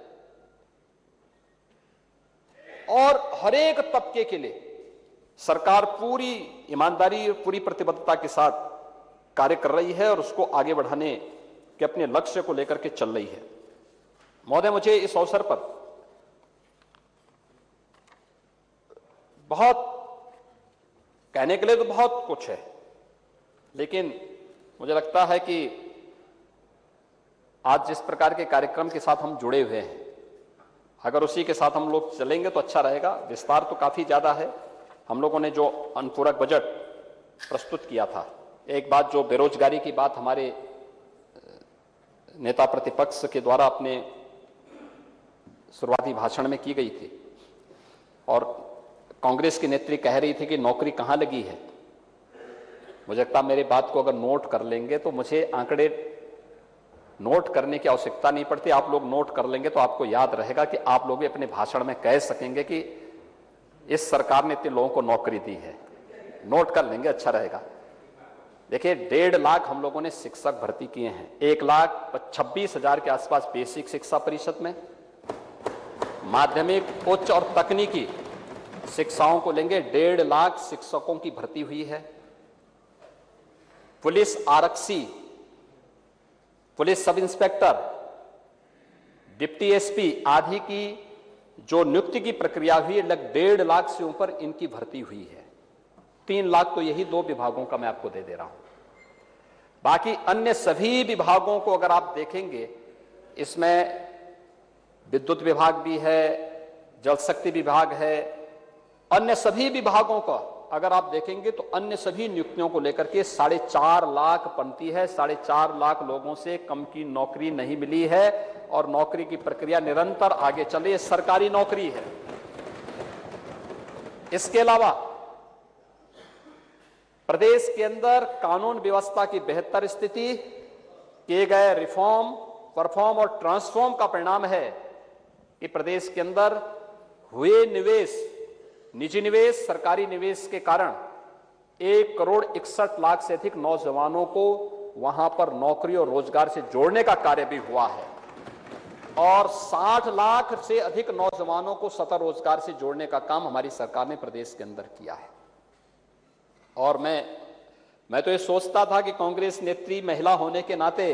और हर एक तबके के लिए सरकार पूरी ईमानदारी, पूरी प्रतिबद्धता के साथ कार्य कर रही है और उसको आगे बढ़ाने के अपने लक्ष्य को लेकर के चल रही है। महोदय, मुझे इस अवसर पर बहुत कहने के लिए तो बहुत कुछ है, लेकिन मुझे लगता है कि आज जिस प्रकार के कार्यक्रम के साथ हम जुड़े हुए हैं, अगर उसी के साथ हम लोग चलेंगे तो अच्छा रहेगा। विस्तार तो काफी ज्यादा है। हम लोगों ने जो अनुपूरक बजट प्रस्तुत किया था, एक बात जो बेरोजगारी की बात हमारे नेता प्रतिपक्ष के द्वारा अपने शुरुआती भाषण में की गई थी और कांग्रेस की नेत्री कह रही थी कि नौकरी कहां लगी है। मुझे लगता मेरी बात को अगर नोट कर लेंगे तो मुझे आंकड़े नोट करने की आवश्यकता नहीं पड़ती। आप लोग नोट कर लेंगे तो आपको याद रहेगा कि आप लोग भी अपने भाषण में कह सकेंगे कि इस सरकार ने इतने लोगों को नौकरी दी है। नोट कर लेंगे, अच्छा रहेगा। देखिए, 1.5 लाख हम लोगों ने शिक्षक भर्ती किए हैं। 1,26,000 के आसपास बेसिक शिक्षा परिषद में, माध्यमिक, उच्च और तकनीकी शिक्षाओं को लेंगे। 1.5 लाख शिक्षकों की भर्ती हुई है। पुलिस आरक्षी, police sub inspector, deputy SP आदि की जो नियुक्ति की प्रक्रिया हुई है, लगभग 1.5 लाख से ऊपर इनकी भर्ती हुई है। 3 लाख तो यही 2 विभागों का मैं आपको दे रहा हूं। बाकी अन्य सभी विभागों को अगर आप देखेंगे, इसमें विद्युत विभाग भी है, जल शक्ति विभाग है, अन्य सभी विभागों का अगर आप देखेंगे तो अन्य सभी नियुक्तियों को लेकर के 4.5 लाख पंक्ति है। 4.5 लाख लोगों से कम की नौकरी नहीं मिली है और नौकरी की प्रक्रिया निरंतर आगे चल रही है। सरकारी नौकरी है। इसके अलावा प्रदेश के अंदर कानून व्यवस्था की बेहतर स्थिति, किए गए रिफॉर्म, परफॉर्म और ट्रांसफॉर्म का परिणाम है कि प्रदेश के अंदर हुए निवेश, निजी निवेश, सरकारी निवेश के कारण 1,61,00,000 से अधिक नौजवानों को वहां पर नौकरी और रोजगार से जोड़ने का कार्य भी हुआ है और 60 लाख से अधिक नौजवानों को स्वतः रोजगार से जोड़ने का काम हमारी सरकार ने प्रदेश के अंदर किया है। और मैं तो ये सोचता था कि कांग्रेस नेत्री महिला होने के नाते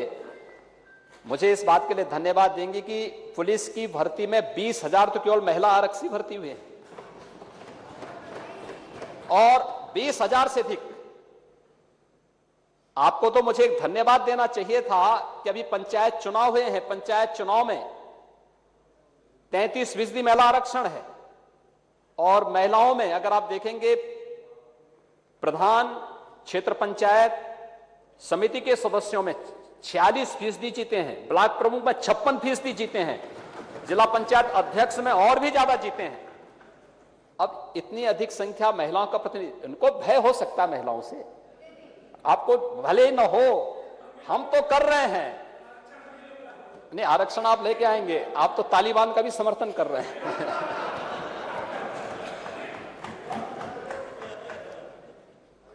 मुझे इस बात के लिए धन्यवाद देंगी कि पुलिस की भर्ती में 20,000 तो केवल महिला आरक्षी भर्ती हुए हैं और 20,000 से अधिक। आपको तो मुझे एक धन्यवाद देना चाहिए था कि अभी पंचायत चुनाव हुए हैं, पंचायत चुनाव में 33% महिला आरक्षण है और महिलाओं में अगर आप देखेंगे प्रधान, क्षेत्र पंचायत, समिति के सदस्यों में 46% जीते हैं, ब्लॉक प्रमुख में 56% जीते हैं, जिला पंचायत अध्यक्ष में और भी ज्यादा जीते हैं। अब इतनी अधिक संख्या महिलाओं का प्रतिनिधि, उनको भय हो सकता है महिलाओं से, आपको भले ही न हो, हम तो कर रहे हैं। नहीं, आरक्षण आप लेके आएंगे, आप तो तालिबान का भी समर्थन कर रहे हैं।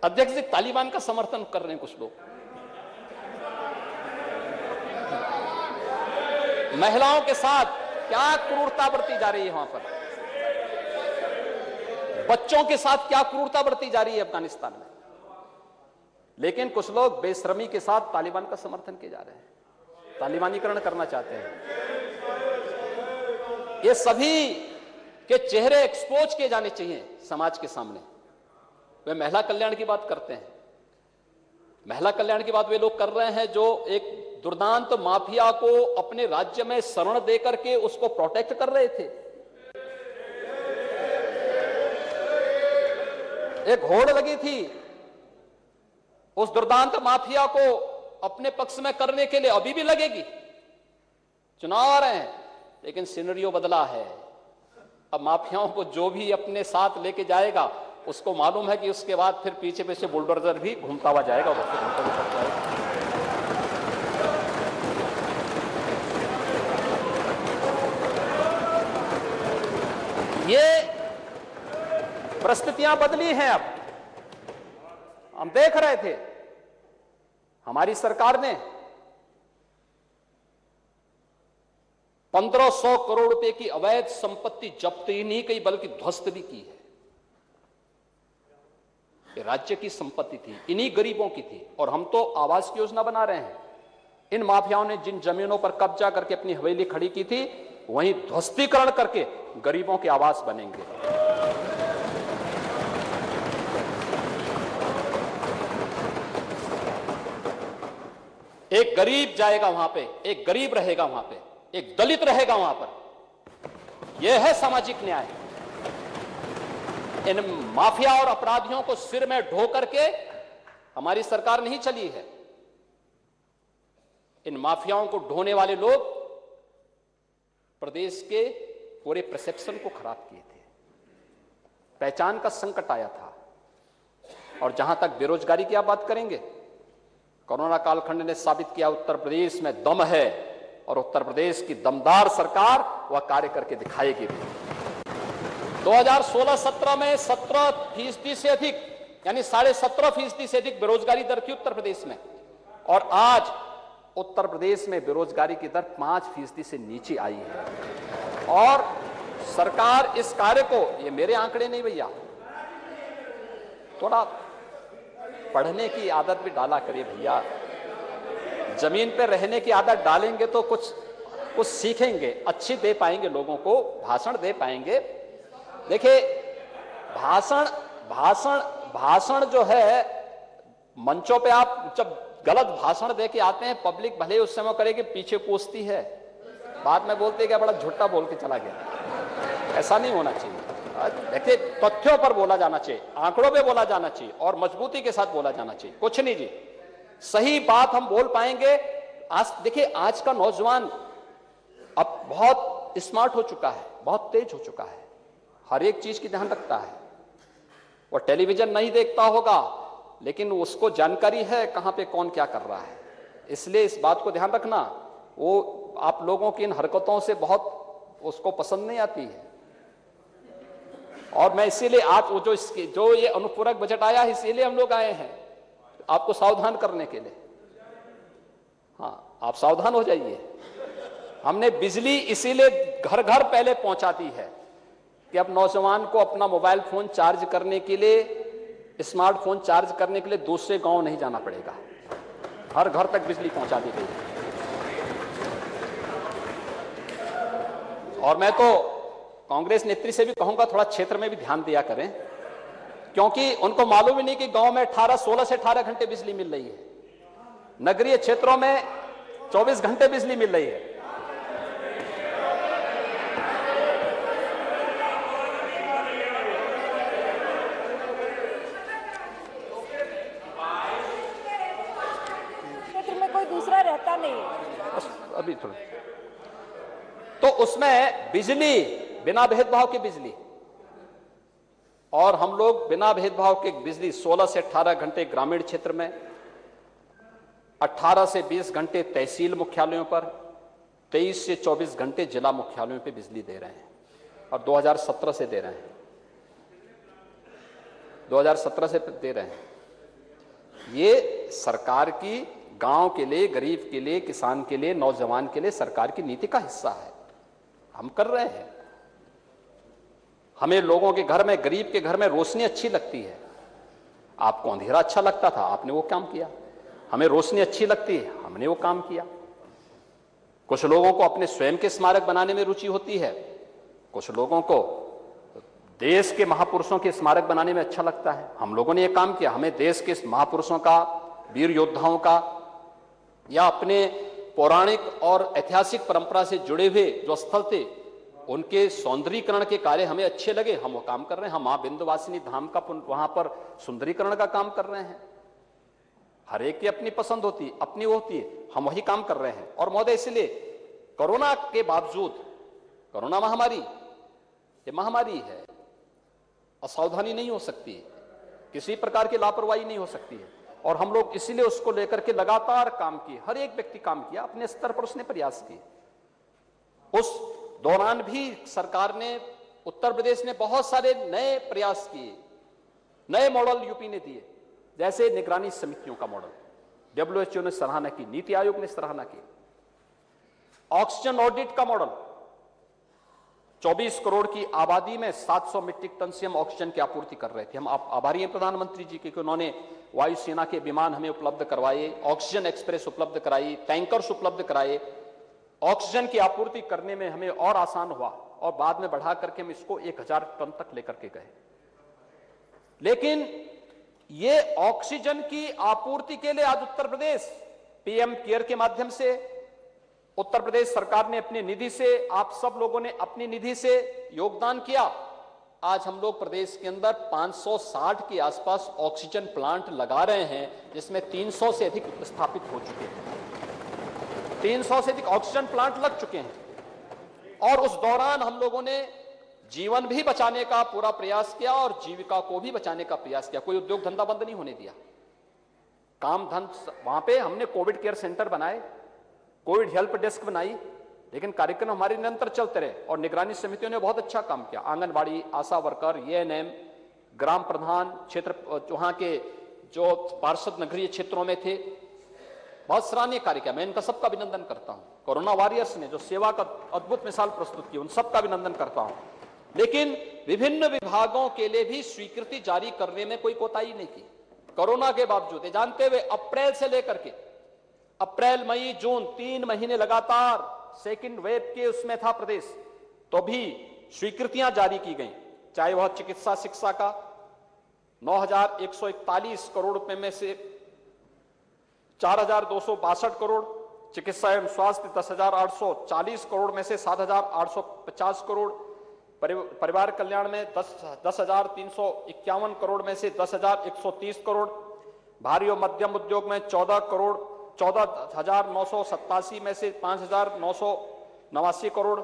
अध्यक्ष जी, तालिबान का समर्थन कर रहे हैं कुछ लोग। महिलाओं के साथ क्या क्रूरता बरती जा रही है वहां पर, बच्चों के साथ क्या क्रूरता बरती जा रही है अफगानिस्तान में। लेकिन कुछ लोग बेशर्मी के साथ तालिबान का समर्थन किए जा रहे हैं, तालिबानीकरण करना चाहते हैं। ये सभी के चेहरे एक्सपोज किए जाने चाहिए समाज के सामने। वे महिला कल्याण की बात करते हैं, महिला कल्याण की बात वे लोग कर रहे हैं जो एक दुर्दांत माफिया को अपने राज्य में शरण देकर के उसको प्रोटेक्ट कर रहे थे। एक होड़ लगी थी उस दुर्दांत माफिया को अपने पक्ष में करने के लिए, अभी भी लगेगी। चुनाव आ रहे हैं, लेकिन सिनेरियो बदला है। अब माफियाओं को जो भी अपने साथ लेके जाएगा, उसको मालूम है कि उसके बाद फिर पीछे पीछे बुलडोजर भी घूमता हुआ जाएगा, ये परिस्थितियां बदली हैं। अब हम देख रहे थे, हमारी सरकार ने 1500 करोड़ रुपए की अवैध संपत्ति जब्त ही नहीं की, बल्कि ध्वस्त भी की है। ये राज्य की संपत्ति थी, इन्हीं गरीबों की थी, और हम तो आवास की योजना बना रहे हैं। इन माफियाओं ने जिन जमीनों पर कब्जा करके अपनी हवेली खड़ी की थी, वहीं ध्वस्तीकरण करके गरीबों के आवास बनेंगे। एक गरीब जाएगा वहां पे, एक गरीब रहेगा वहां पे, एक दलित रहेगा वहां पर। यह है सामाजिक न्याय। इन माफिया और अपराधियों को सिर में ढो करके हमारी सरकार नहीं चली है। इन माफियाओं को ढोने वाले लोग प्रदेश के पूरे परसेप्शन को खराब किए थे। पहचान का संकट आया था। और जहां तक बेरोजगारी की आप बात करेंगे, कोरोना कालखंड ने साबित किया उत्तर प्रदेश में दम है, और उत्तर प्रदेश की दमदार सरकार वह कार्य करके दिखाएगी भी। 2016-17 में 17% से अधिक, यानी 17.5% से अधिक बेरोजगारी दर थी उत्तर प्रदेश में, और आज उत्तर प्रदेश में बेरोजगारी की दर 5% से नीचे आई है। और सरकार इस कार्य को, ये मेरे आंकड़े नहीं भैया, थोड़ा पढ़ने की आदत भी डाला करिए भैया। जमीन पे रहने की आदत डालेंगे तो कुछ सीखेंगे, अच्छी दे पाएंगे, लोगों को भाषण दे पाएंगे। देखिए, भाषण जो है, मंचों पे आप जब गलत भाषण दे के आते हैं, पब्लिक भले उस समय करेगी, पीछे कोसती है, बाद में बोलते क्या बड़ा झूठा बोल के चला गया। ऐसा नहीं होना चाहिए। देखिए, तथ्यों पर बोला जाना चाहिए, आंकड़ों पे बोला जाना चाहिए, और मजबूती के साथ बोला जाना चाहिए। कुछ नहीं जी, सही बात हम बोल पाएंगे। आज देखिए, आज का नौजवान अब बहुत स्मार्ट हो चुका है, बहुत तेज हो चुका है, हर एक चीज की ध्यान रखता है। वो टेलीविजन नहीं देखता होगा, लेकिन उसको जानकारी है कहां पे कौन क्या कर रहा है। इसलिए इस बात को ध्यान रखना, वो आप लोगों की इन हरकतों से बहुत उसको पसंद नहीं आती है। और मैं इसीलिए आज वो जो ये अनुपूरक बजट आया है, इसीलिए हम लोग आए हैं आपको सावधान करने के लिए। हाँ, आप सावधान हो जाइए। हमने बिजली इसीलिए घर घर पहले पहुंचा दी है कि अब नौजवान को अपना मोबाइल फोन चार्ज करने के लिए, स्मार्टफोन चार्ज करने के लिए दूसरे गांव नहीं जाना पड़ेगा। हर घर तक बिजली पहुंचा दी गई। और मैं तो कांग्रेस नेत्री से भी कहूंगा, थोड़ा क्षेत्र में भी ध्यान दिया करें, क्योंकि उनको मालूम ही नहीं कि गांव में 16 से 18 घंटे बिजली मिल रही है, नगरीय क्षेत्रों में 24 घंटे बिजली मिल रही है। अभी थोड़ा, तो उसमें बिजली बिना भेदभाव की बिजली, और हम लोग बिना भेदभाव के बिजली 16 से 18 घंटे ग्रामीण क्षेत्र में, 18 से 20 घंटे तहसील मुख्यालयों पर, 23 से 24 घंटे जिला मुख्यालयों पे बिजली दे रहे हैं, और 2017 से दे रहे हैं, 2017 से दे रहे हैं। ये सरकार की गांव के लिए, गरीब के लिए, किसान के लिए, नौजवान के लिए सरकार की नीति का हिस्सा है। हम कर रहे हैं। हमें लोगों के घर में, गरीब के घर में रोशनी अच्छी लगती है। आपको अंधेरा अच्छा लगता था, आपने वो काम किया। हमें रोशनी अच्छी लगती है, हमने वो काम किया। कुछ लोगों को अपने स्वयं के स्मारक बनाने में रुचि होती है, कुछ लोगों को देश के महापुरुषों के स्मारक बनाने में अच्छा लगता है। हम लोगों ने ये काम किया। हमें देश के महापुरुषों का, वीर योद्धाओं का, या अपने पौराणिक और ऐतिहासिक परंपरा से जुड़े हुए जो स्थल थे, उनके सौंदर्यीकरण के कार्य हमें अच्छे लगे, हम वो काम कर रहे हैं। हम मां विंध्यवासिनी धाम का वहां पर सुंदरीकरण का काम कर रहे हैं। हर एक की अपनी पसंद होती है, अपनी वो होती है, हम वही काम कर रहे हैं। और महोदय, इसलिए कोरोना के बावजूद, कोरोना महामारी ये महामारी है, असावधानी नहीं हो सकती है, किसी प्रकार की लापरवाही नहीं हो सकती है, और हम लोग इसीलिए उसको लेकर के लगातार काम किए। हर एक व्यक्ति काम किया, अपने स्तर पर उसने प्रयास किए। उस दौरान भी सरकार ने, उत्तर प्रदेश ने बहुत सारे नए प्रयास किए, नए मॉडल यूपी ने दिए, जैसे निगरानी समितियों का मॉडल WHO ने सराहना की, नीति आयोग ने सराहना की। ऑक्सीजन ऑडिट का मॉडल, 24 करोड़ की आबादी में 700 मीट्रिक टन से हम ऑक्सीजन की आपूर्ति कर रहे थे। हम आभारी हैं प्रधानमंत्री जी के कि उन्होंने वायुसेना के विमान हमें उपलब्ध करवाए, ऑक्सीजन एक्सप्रेस उपलब्ध कराई, टैंकर्स उपलब्ध कराए। ऑक्सीजन की आपूर्ति करने में हमें और आसान हुआ, और बाद में बढ़ा करके हम इसको 1000 टन तक लेकर के गए। लेकिन ये ऑक्सीजन की आपूर्ति के लिए आज उत्तर प्रदेश PM केयर के माध्यम से, उत्तर प्रदेश सरकार ने अपनी निधि से, आप सब लोगों ने अपनी निधि से योगदान किया। आज हम लोग प्रदेश के अंदर 560 के आसपास ऑक्सीजन प्लांट लगा रहे हैं, जिसमें 300 से अधिक स्थापित हो चुके हैं। 300 से अधिक ऑक्सीजन प्लांट लग चुके हैं। और उस दौरान हम लोगों ने जीवन भी बचाने का पूरा प्रयास किया और जीविका को भी बचाने का प्रयास किया। कोई उद्योग धंधा बंद नहीं होने दिया। काम धंधा, वहां पे हमने कोविड केयर सेंटर बनाए, कोविड हेल्प डेस्क बनाई, लेकिन कार्यक्रम हमारे निरंतर चलते रहे। और निगरानी समितियों ने बहुत अच्छा काम किया। आंगनबाड़ी, आशा वर्कर, ANM, ग्राम प्रधान, क्षेत्र वहां के जो पार्षद नगरीय क्षेत्रों में थे, बहुत सराहनीय कार्य किया। मैं इनका सबका अभिनंदन करता हूं। कोरोना वॉरियर्स ने जो सेवा का अद्भुत मिसाल प्रस्तुत की, उन सबका अभिनंदन करता हूं। लेकिन विभिन्न विभागों के लिए भी स्वीकृति जारी करने में कोई कोताही नहीं की। कोरोना के बावजूद, ये जानते हुए अप्रैल से लेकर के अप्रैल, मई, जून 3 महीने लगातार सेकंड वेव के उसमें था प्रदेश, तो भी स्वीकृतियां जारी की गई। चाहे वह चिकित्सा शिक्षा का 9,141 करोड़ रुपए में से 4,262 करोड़, चिकित्सा एवं स्वास्थ्य 10,840 करोड़ में से 7,850 करोड़, परिवार कल्याण में 10,351 करोड़ में से 10,130 करोड़, भारी और मध्यम उद्योग में 14 करोड़ 14,987 में से 5,989 करोड़,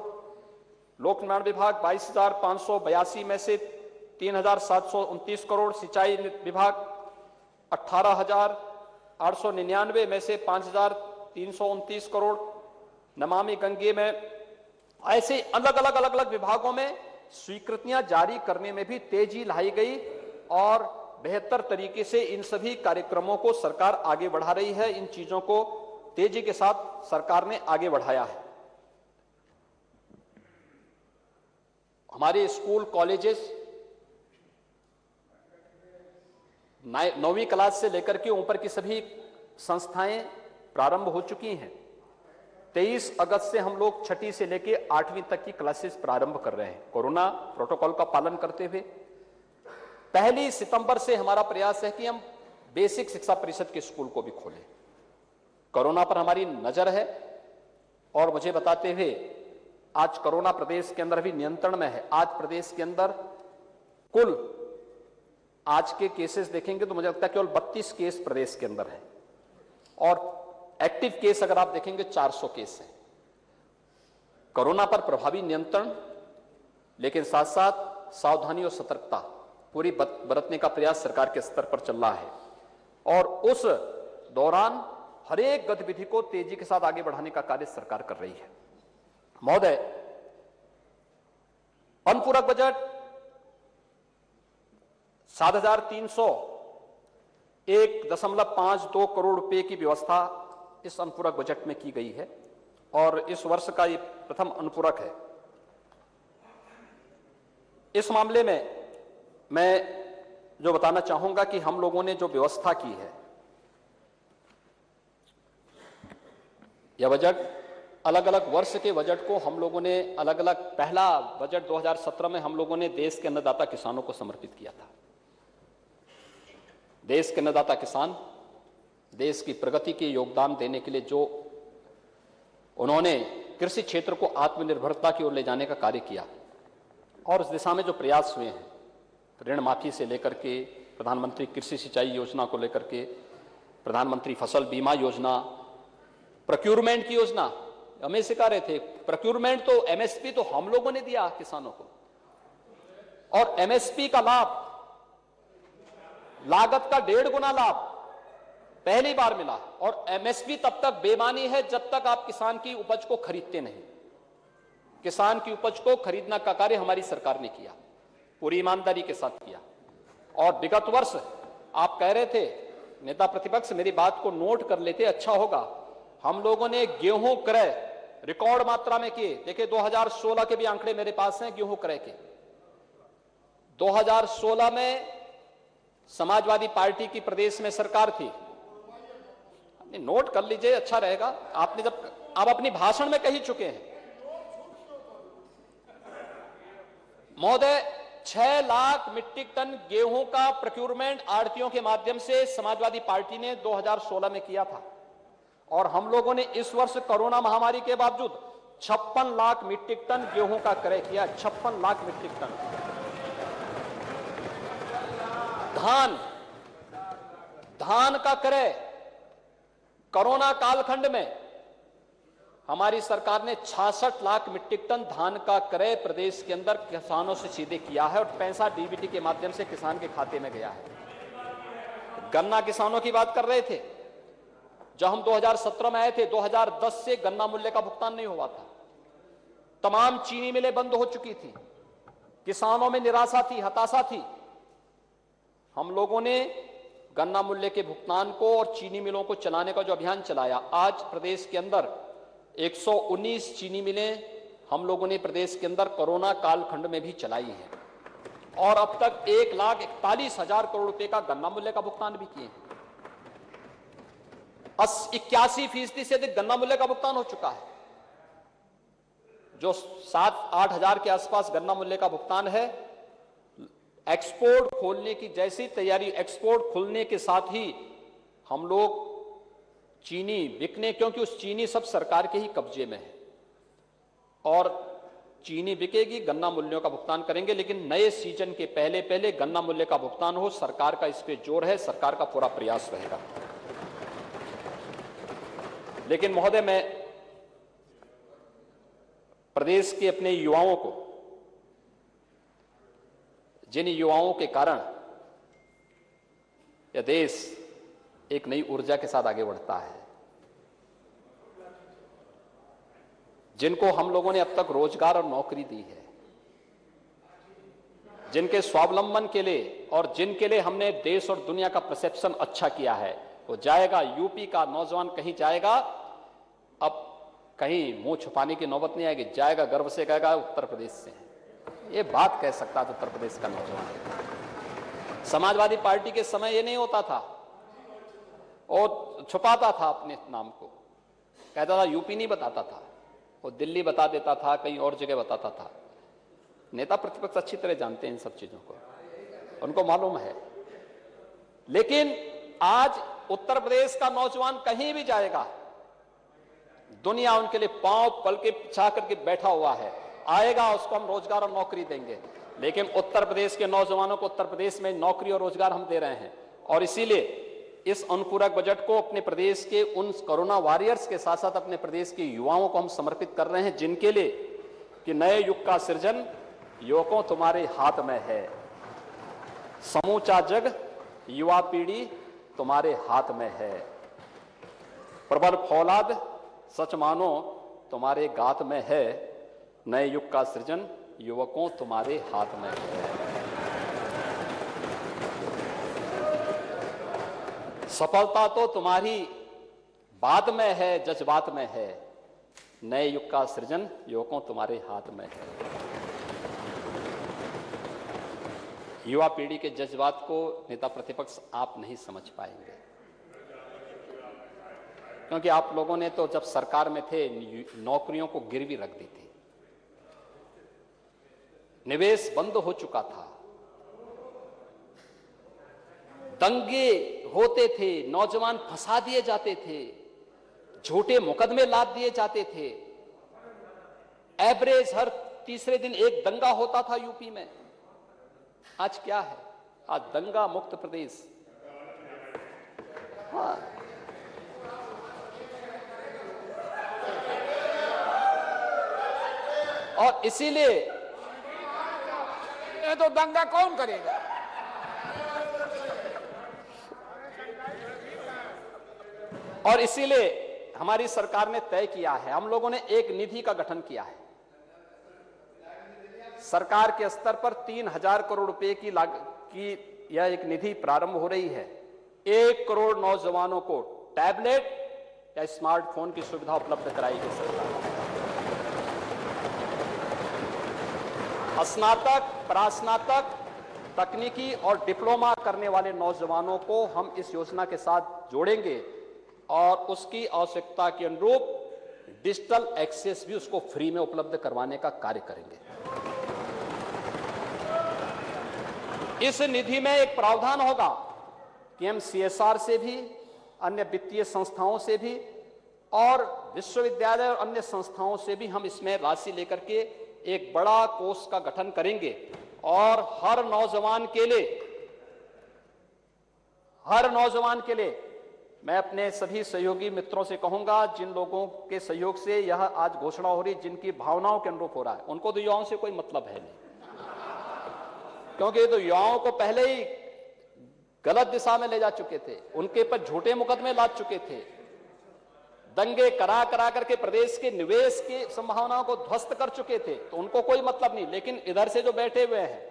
लोक निर्माण विभाग 22,582 में से 3,729 करोड़, सिंचाई विभाग 18,899 में से 5,329 करोड़, नमामि गंगे में, ऐसे अलग अलग विभागों में स्वीकृतियां जारी करने में भी तेजी लाई गई और बेहतर तरीके से इन सभी कार्यक्रमों को सरकार आगे बढ़ा रही है। इन चीजों को तेजी के साथ सरकार ने आगे बढ़ाया है। हमारे स्कूल, कॉलेजेस 9वीं क्लास से लेकर के ऊपर की सभी संस्थाएं प्रारंभ हो चुकी हैं। 23 अगस्त से हम लोग 6ठी से लेकर 8वीं तक की क्लासेस प्रारंभ कर रहे हैं, कोरोना प्रोटोकॉल का पालन करते हुए। 1 सितंबर से हमारा प्रयास है कि हम बेसिक शिक्षा परिषद के स्कूल को भी खोलें। कोरोना पर हमारी नजर है और मुझे बताते हुए आज कोरोना प्रदेश के अंदर भी नियंत्रण में है। आज प्रदेश के अंदर कुल आज के केसेस देखेंगे तो मुझे लगता है केवल 32 केस प्रदेश के अंदर है और एक्टिव केस अगर आप देखेंगे 400 केस हैं। कोरोना पर प्रभावी नियंत्रण, लेकिन साथ साथ सावधानी और सतर्कता पूरी बरतने का प्रयास सरकार के स्तर पर चल रहा है और उस दौरान हर एक गतिविधि को तेजी के साथ आगे बढ़ाने का कार्य सरकार कर रही है। महोदय, अनुपूरक बजट 7,301.52 करोड़ रुपए की व्यवस्था इस अनुपूरक बजट में की गई है और इस वर्ष का ये प्रथम अनुपूरक है। इस मामले में मैं जो बताना चाहूंगा कि हम लोगों ने जो व्यवस्था की है, यह बजट अलग अलग वर्ष के बजट को हम लोगों ने अलग अलग, पहला बजट 2017 में हम लोगों ने देश के अन्नदाता किसानों को समर्पित किया था। देश के अन्नदाता किसान देश की प्रगति के योगदान देने के लिए जो उन्होंने कृषि क्षेत्र को आत्मनिर्भरता की ओर ले जाने का कार्य किया और उस दिशा में जो प्रयास हुए हैं, ऋण माफी से लेकर के प्रधानमंत्री कृषि सिंचाई योजना को लेकर के प्रधानमंत्री फसल बीमा योजना, प्रोक्यूरमेंट की योजना, हमें सिखा रहे थे प्रोक्यूरमेंट तो एमएसपी तो हम लोगों ने दिया किसानों को और एमएसपी का लाभ, लागत का 1.5 गुना लाभ पहली बार मिला और एमएसपी तब तक बेमानी है जब तक आप किसान की उपज को खरीदते नहीं। किसान की उपज को खरीदना का कार्य हमारी सरकार ने किया, पूरी ईमानदारी के साथ किया। और विगत वर्ष आप कह रहे थे, नेता प्रतिपक्ष मेरी बात को नोट कर लेते अच्छा होगा, हम लोगों ने गेहूं क्रय रिकॉर्ड मात्रा में किए। देखिए 2016 के भी आंकड़े मेरे पास हैं गेहूं क्रय के। 2016 में समाजवादी पार्टी की प्रदेश में सरकार थी, नोट कर लीजिए अच्छा रहेगा, आपने जब आप अपनी भाषण में कही चुके हैं। महोदय, 6 लाख मीट्रिक टन गेहूं का प्रोक्यूरमेंट आढ़तियों के माध्यम से समाजवादी पार्टी ने 2016 में किया था और हम लोगों ने इस वर्ष कोरोना महामारी के बावजूद 56 लाख मीट्रिक टन गेहूं का क्रय किया। 56 लाख मीट्रिक टन। धान का क्रय कोरोना कालखंड में हमारी सरकार ने 66 लाख मीट्रिक टन धान का क्रय प्रदेश के अंदर किसानों से सीधे किया है और पैसा डीबीटी के माध्यम से किसान के खाते में गया है। गन्ना किसानों की बात कर रहे थे, जब हम 2017 में आए थे 2010 से गन्ना मूल्य का भुगतान नहीं हुआ था, तमाम चीनी मिलें बंद हो चुकी थी, किसानों में निराशा थी, हताशा थी। हम लोगों ने गन्ना मूल्य के भुगतान को और चीनी मिलों को चलाने का जो अभियान चलाया, आज प्रदेश के अंदर 119 चीनी मिलें हम लोगों ने प्रदेश के अंदर कोरोना कालखंड में भी चलाई हैं और अब तक 1,41,000 करोड़ रुपए का गन्ना मूल्य का भुगतान भी किए हैं। 81% से अधिक गन्ना मूल्य का भुगतान हो चुका है। जो 7-8 हजार के आसपास गन्ना मूल्य का भुगतान है, एक्सपोर्ट खोलने की जैसी तैयारी, एक्सपोर्ट खुलने के साथ ही हम लोग चीनी बिकने, क्योंकि उस चीनी सब सरकार के ही कब्जे में है और चीनी बिकेगी, गन्ना मूल्यों का भुगतान करेंगे, लेकिन नए सीजन के पहले पहले गन्ना मूल्य का भुगतान हो, सरकार का इस पे जोर है, सरकार का पूरा प्रयास रहेगा। लेकिन महोदय, मैं प्रदेश के अपने युवाओं को, जिन युवाओं के कारण यह देश एक नई ऊर्जा के साथ आगे बढ़ता है, जिनको हम लोगों ने अब तक रोजगार और नौकरी दी है, जिनके स्वावलंबन के लिए और जिनके लिए हमने देश और दुनिया का परसेप्शन अच्छा किया है, वो जाएगा। यूपी का नौजवान कहीं जाएगा, अब कहीं मुंह छुपाने की नौबत नहीं आएगी, जाएगा गर्व से कहेगा उत्तर प्रदेश से है। ये बात कह सकता है उत्तर प्रदेश का नौजवान। समाजवादी पार्टी के समय ये नहीं होता था, और छुपाता था अपने नाम को, कहता था यूपी नहीं बताता था, वो दिल्ली बता देता था, कहीं और जगह बताता था। नेता प्रतिपक्ष अच्छी तरह जानते हैं इन सब चीजों को, उनको मालूम है। लेकिन आज उत्तर प्रदेश का नौजवान कहीं भी जाएगा, दुनिया उनके लिए पांव पल के पिछा करके बैठा हुआ है, आएगा उसको हम रोजगार और नौकरी देंगे। लेकिन उत्तर प्रदेश के नौजवानों को उत्तर प्रदेश में नौकरी और रोजगार हम दे रहे हैं, और इसीलिए इस अनुपूरक बजट को अपने प्रदेश के उन कोरोना वॉरियर्स के साथ साथ अपने प्रदेश के युवाओं को हम समर्पित कर रहे हैं, जिनके लिए कि नए युग का सृजन युवकों तुम्हारे हाथ में है। समूचा जग युवा पीढ़ी तुम्हारे हाथ में है। प्रबल फौलाद सच मानो तुम्हारे गात में है। नए युग का सृजन युवकों तुम्हारे हाथ में है। सफलता तो तुम्हारी बात में है, जज्बात में है। नए युग का सृजन युवकों तुम्हारे हाथ में है। युवा पीढ़ी के जज्बात को नेता प्रतिपक्ष आप नहीं समझ पाएंगे, क्योंकि आप लोगों ने तो जब सरकार में थे नौकरियों को गिरवी रख दी थी, निवेश बंद हो चुका था, दंगे होते थे, नौजवान फंसा दिए जाते थे, झूठे मुकदमे लाद दिए जाते थे। एवरेज हर तीसरे दिन एक दंगा होता था यूपी में। आज क्या है? आज दंगा मुक्त प्रदेश। हाँ। और इसीलिए ये तो दंगा कौन करेगा? और इसीलिए हमारी सरकार ने तय किया है, हम लोगों ने एक निधि का गठन किया है। सरकार के स्तर पर 3,000 करोड़ रुपए की यह एक निधि प्रारंभ हो रही है। 1 करोड़ नौजवानों को टैबलेट या स्मार्टफोन की सुविधा उपलब्ध कराएगी सरकार। स्नातक, प्रास्नातक, तकनीकी और डिप्लोमा करने वाले नौजवानों को हम इस योजना के साथ जोड़ेंगे और उसकी आवश्यकता के अनुरूप डिजिटल एक्सेस भी उसको फ्री में उपलब्ध करवाने का कार्य करेंगे। इस निधि में एक प्रावधान होगा कि हम CSR से भी, अन्य वित्तीय संस्थाओं से भी और विश्वविद्यालय और अन्य संस्थाओं से भी हम इसमें राशि लेकर के एक बड़ा कोष का गठन करेंगे और हर नौजवान के लिए मैं अपने सभी सहयोगी मित्रों से कहूंगा, जिन लोगों के सहयोग से यह आज घोषणा हो रही, जिनकी भावनाओं के अनुरूप हो रहा है, उनको तो युवाओं से कोई मतलब है नहीं, क्योंकि ये तो युवाओं को पहले ही गलत दिशा में ले जा चुके थे, उनके पर झूठे मुकदमे लाद चुके थे, दंगे करा करके प्रदेश के निवेश की संभावनाओं को ध्वस्त कर चुके थे, तो उनको कोई मतलब नहीं। लेकिन इधर से जो बैठे हुए हैं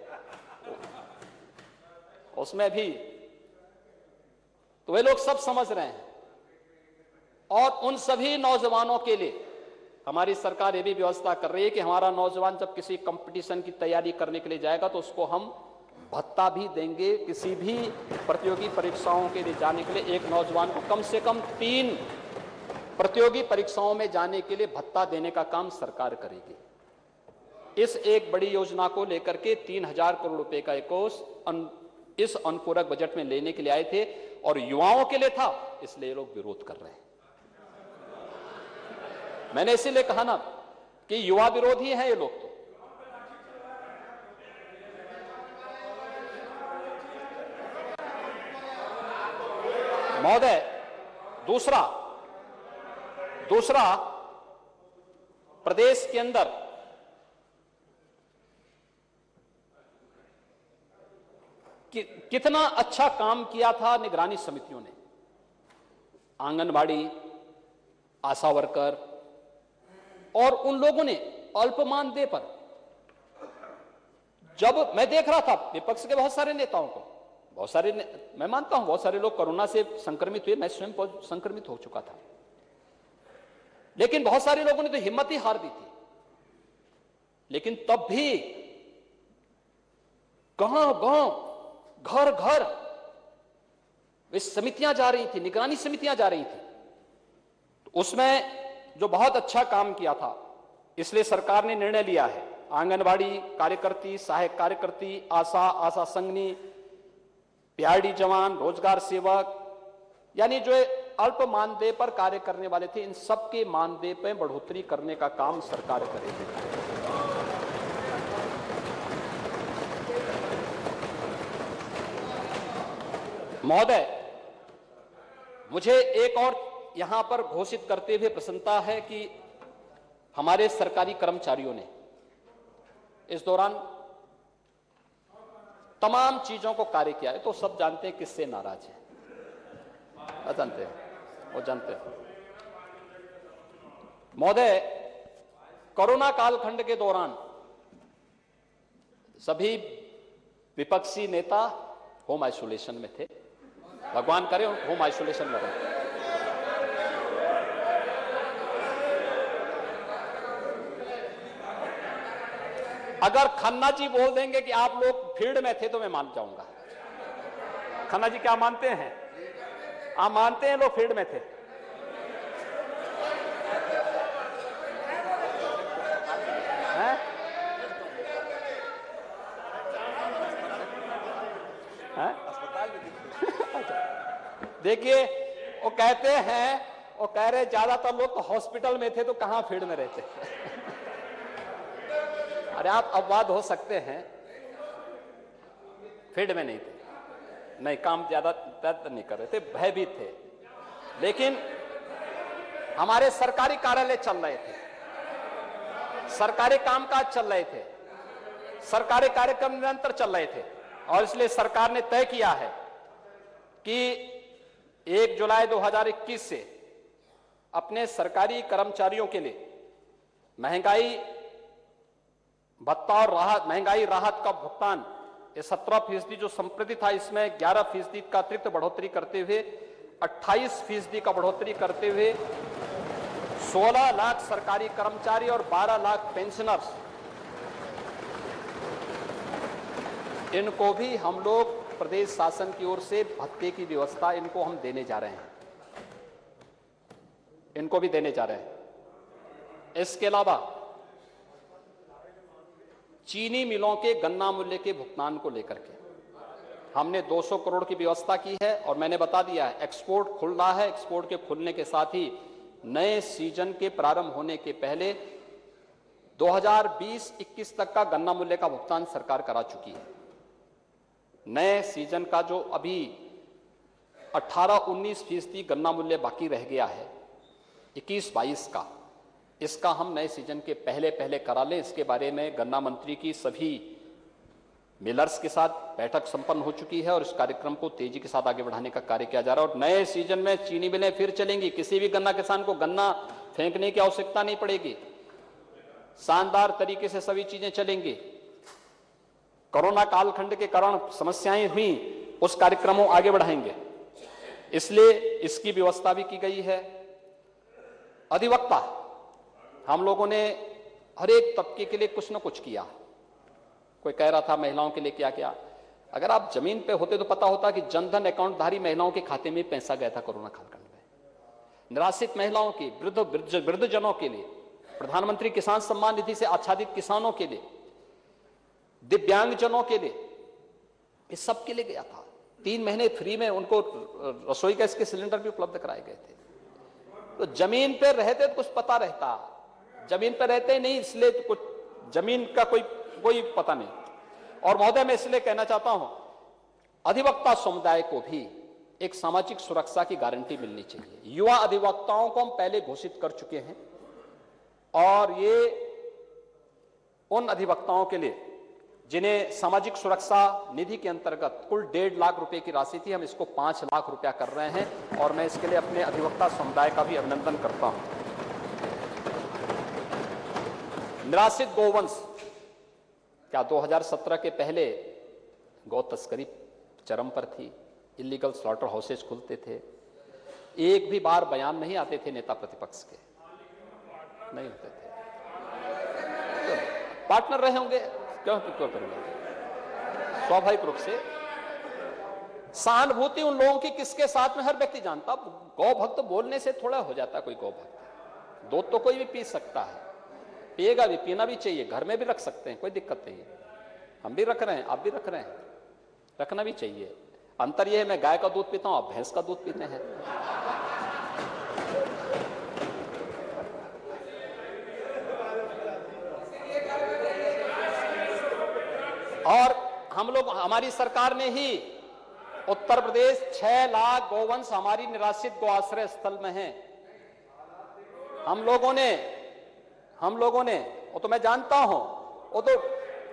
उसमें भी तो वे लोग सब समझ रहे हैं। और उन सभी नौजवानों के लिए हमारी सरकार ये भी व्यवस्था कर रही है कि हमारा नौजवान जब किसी कंपटीशन की तैयारी करने के लिए जाएगा तो उसको हम भत्ता भी देंगे। किसी भी प्रतियोगी परीक्षाओं के लिए जाने के लिए एक नौजवान को कम से कम 3 प्रतियोगी परीक्षाओं में जाने के लिए भत्ता देने का काम सरकार करेगी। इस एक बड़ी योजना को लेकर के 3,000 करोड़ रुपए का एक कोष इस अनुपूरक बजट में लेने के लिए आए थे और युवाओं के लिए था, इसलिए ये लोग विरोध कर रहे हैं। मैंने इसीलिए कहा ना कि युवा विरोधी हैं ये लोग। तो महोदय, दूसरा प्रदेश के अंदर कितना अच्छा काम किया था निगरानी समितियों ने। आंगनबाड़ी, आशा वर्कर और उन लोगों ने अल्प मानदेय पर, जब मैं देख रहा था विपक्ष के बहुत सारे नेताओं को, मैं मानता हूं बहुत सारे लोग कोरोना से संक्रमित हुए, मैं स्वयं संक्रमित हो चुका था, लेकिन बहुत सारे लोगों ने तो हिम्मत ही हार दी थी। लेकिन तब भी गांव घर घर वे समितियां जा रही थी, निगरानी समितियां जा रही थी। तो उसमें जो बहुत अच्छा काम किया था, इसलिए सरकार ने निर्णय लिया है आंगनबाड़ी कार्यकर्ती, सहायक कार्यकर्ती, आशा संगनी, पीआरडी जवान, रोजगार सेवक, यानी जो अल्प मानदेय पर कार्य करने वाले थे, इन सबके मानदेय पर बढ़ोतरी करने का काम सरकार करेगी। महोदय, मुझे एक और यहां पर घोषित करते हुए प्रसन्नता है कि हमारे सरकारी कर्मचारियों ने इस दौरान तमाम चीजों को कार्य किया है। तो सब जानते हैं किससे नाराज है, जानते हैं, वो जानते हैं। महोदय, कोरोना कालखंड के दौरान सभी विपक्षी नेता होम आइसोलेशन में थे। भगवान करे होम आइसोलेशन में रहे। अगर खन्ना जी बोल देंगे कि आप लोग फील्ड में थे तो मैं मान जाऊंगा। खन्ना जी क्या मानते हैं? आप मानते हैं लोग फील्ड में थे? देखिए, वो कहते हैं, वो कह रहे ज्यादातर लोग तो हॉस्पिटल में थे तो कहां फील्ड में रहते। अरे आप अपवाद हो सकते हैं, फील्ड में नहीं थे, नहीं काम ज्यादा दर्द नहीं कर रहे थे, भयभीत थे। लेकिन हमारे सरकारी कार्यालय चल रहे थे, सरकारी कामकाज चल रहे थे, सरकारी कार्यक्रम निरंतर चल रहे थे। और इसलिए सरकार ने तय किया है कि 1 जुलाई 2021 से अपने सरकारी कर्मचारियों के लिए महंगाई भत्ता और राहत, महंगाई राहत का भुगतान, ये 17% जो संप्रति था, इसमें 11% का अतिरिक्त बढ़ोतरी करते हुए 28% का बढ़ोतरी करते हुए 16 लाख सरकारी कर्मचारी और 12 लाख पेंशनर्स, इनको भी हम लोग प्रदेश शासन की ओर से भत्ते की व्यवस्था इनको हम देने जा रहे हैं, इनको भी देने जा रहे हैं। इसके अलावा चीनी मिलों के गन्ना मूल्य के भुगतान को लेकर के हमने 200 करोड़ की व्यवस्था की है। और मैंने बता दिया है, एक्सपोर्ट खुल रहा है। एक्सपोर्ट के खुलने के साथ ही नए सीजन के प्रारंभ होने के पहले 2020-21 तक का गन्ना मूल्य का भुगतान सरकार करा चुकी है। नए सीजन का जो अभी 18-19% गन्ना मूल्य बाकी रह गया है 21-22 का, इसका हम नए सीजन के पहले करा लें। इसके बारे में गन्ना मंत्री की सभी मिलर्स के साथ बैठक संपन्न हो चुकी है और इस कार्यक्रम को तेजी के साथ आगे बढ़ाने का कार्य किया जा रहा है। और नए सीजन में चीनी मिलें फिर चलेंगी, किसी भी गन्ना किसान को गन्ना फेंकने की आवश्यकता नहीं पड़ेगी, शानदार तरीके से सभी चीजें चलेंगी। कोरोना कालखंड के कारण समस्याएं हुई, उस कार्यक्रमों आगे बढ़ाएंगे, इसलिए इसकी व्यवस्था भी की गई है। अधिवक्ता, हम लोगों ने हर एक तबके के लिए कुछ न कुछ किया। कोई कह रहा था महिलाओं के लिए क्या किया। अगर आप जमीन पे होते तो पता होता कि जनधन अकाउंटधारी महिलाओं के खाते में पैसा गया था कोरोना कालखंड में। निराश्रित महिलाओं की, वृद्धजनों के लिए, प्रधानमंत्री किसान सम्मान निधि से आच्छादित किसानों के लिए, दिव्यांगजनों के लिए, इस सब के लिए गया था। 3 महीने फ्री में उनको रसोई गैस के सिलेंडर भी उपलब्ध कराए गए थे। तो जमीन पर रहते तो कुछ पता रहता, जमीन पर रहते ही नहीं, इसलिए तो कुछ जमीन का कोई पता नहीं। और महोदय, मैं इसलिए कहना चाहता हूं, अधिवक्ता समुदाय को भी एक सामाजिक सुरक्षा की गारंटी मिलनी चाहिए। युवा अधिवक्ताओं को हम पहले घोषित कर चुके हैं और ये उन अधिवक्ताओं के लिए जिन्हें सामाजिक सुरक्षा निधि के अंतर्गत कुल 1.5 लाख रुपए की राशि थी, हम इसको 5 लाख रुपया कर रहे हैं और मैं इसके लिए अपने अधिवक्ता समुदाय का भी अभिनंदन करता हूं। निराश्रित गौवंश, क्या 2017 के पहले गौ तस्करी चरम पर थी, इलीगल स्लॉटर हाउसेस खुलते थे, एक भी बार बयान नहीं आते थे नेता प्रतिपक्ष के, नहीं होते थे। तो पार्टनर रहे होंगे, क्यों करेंगे? स्वाभाविक रूप से सहानुभूति उन लोगों की किसके साथ में हर व्यक्ति जानता। गौ भक्त बोलने से थोड़ा हो जाता है कोई गौ भक्त। दूध तो कोई भी पी सकता है, पिएगा भी, पीना भी चाहिए, घर में भी रख सकते हैं, कोई दिक्कत नहीं है। हम भी रख रहे हैं, आप भी रख रहे हैं, रखना भी चाहिए। अंतर यह है, मैं गाय का दूध पीता हूं, आप भैंस का दूध पीते हैं। और हम लोग, हमारी सरकार ने ही उत्तर प्रदेश 6 लाख गौवंश हमारी निराश्रित गौ आश्रय स्थल में हैं। हम लोगों ने वो तो मैं जानता हूं, वो तो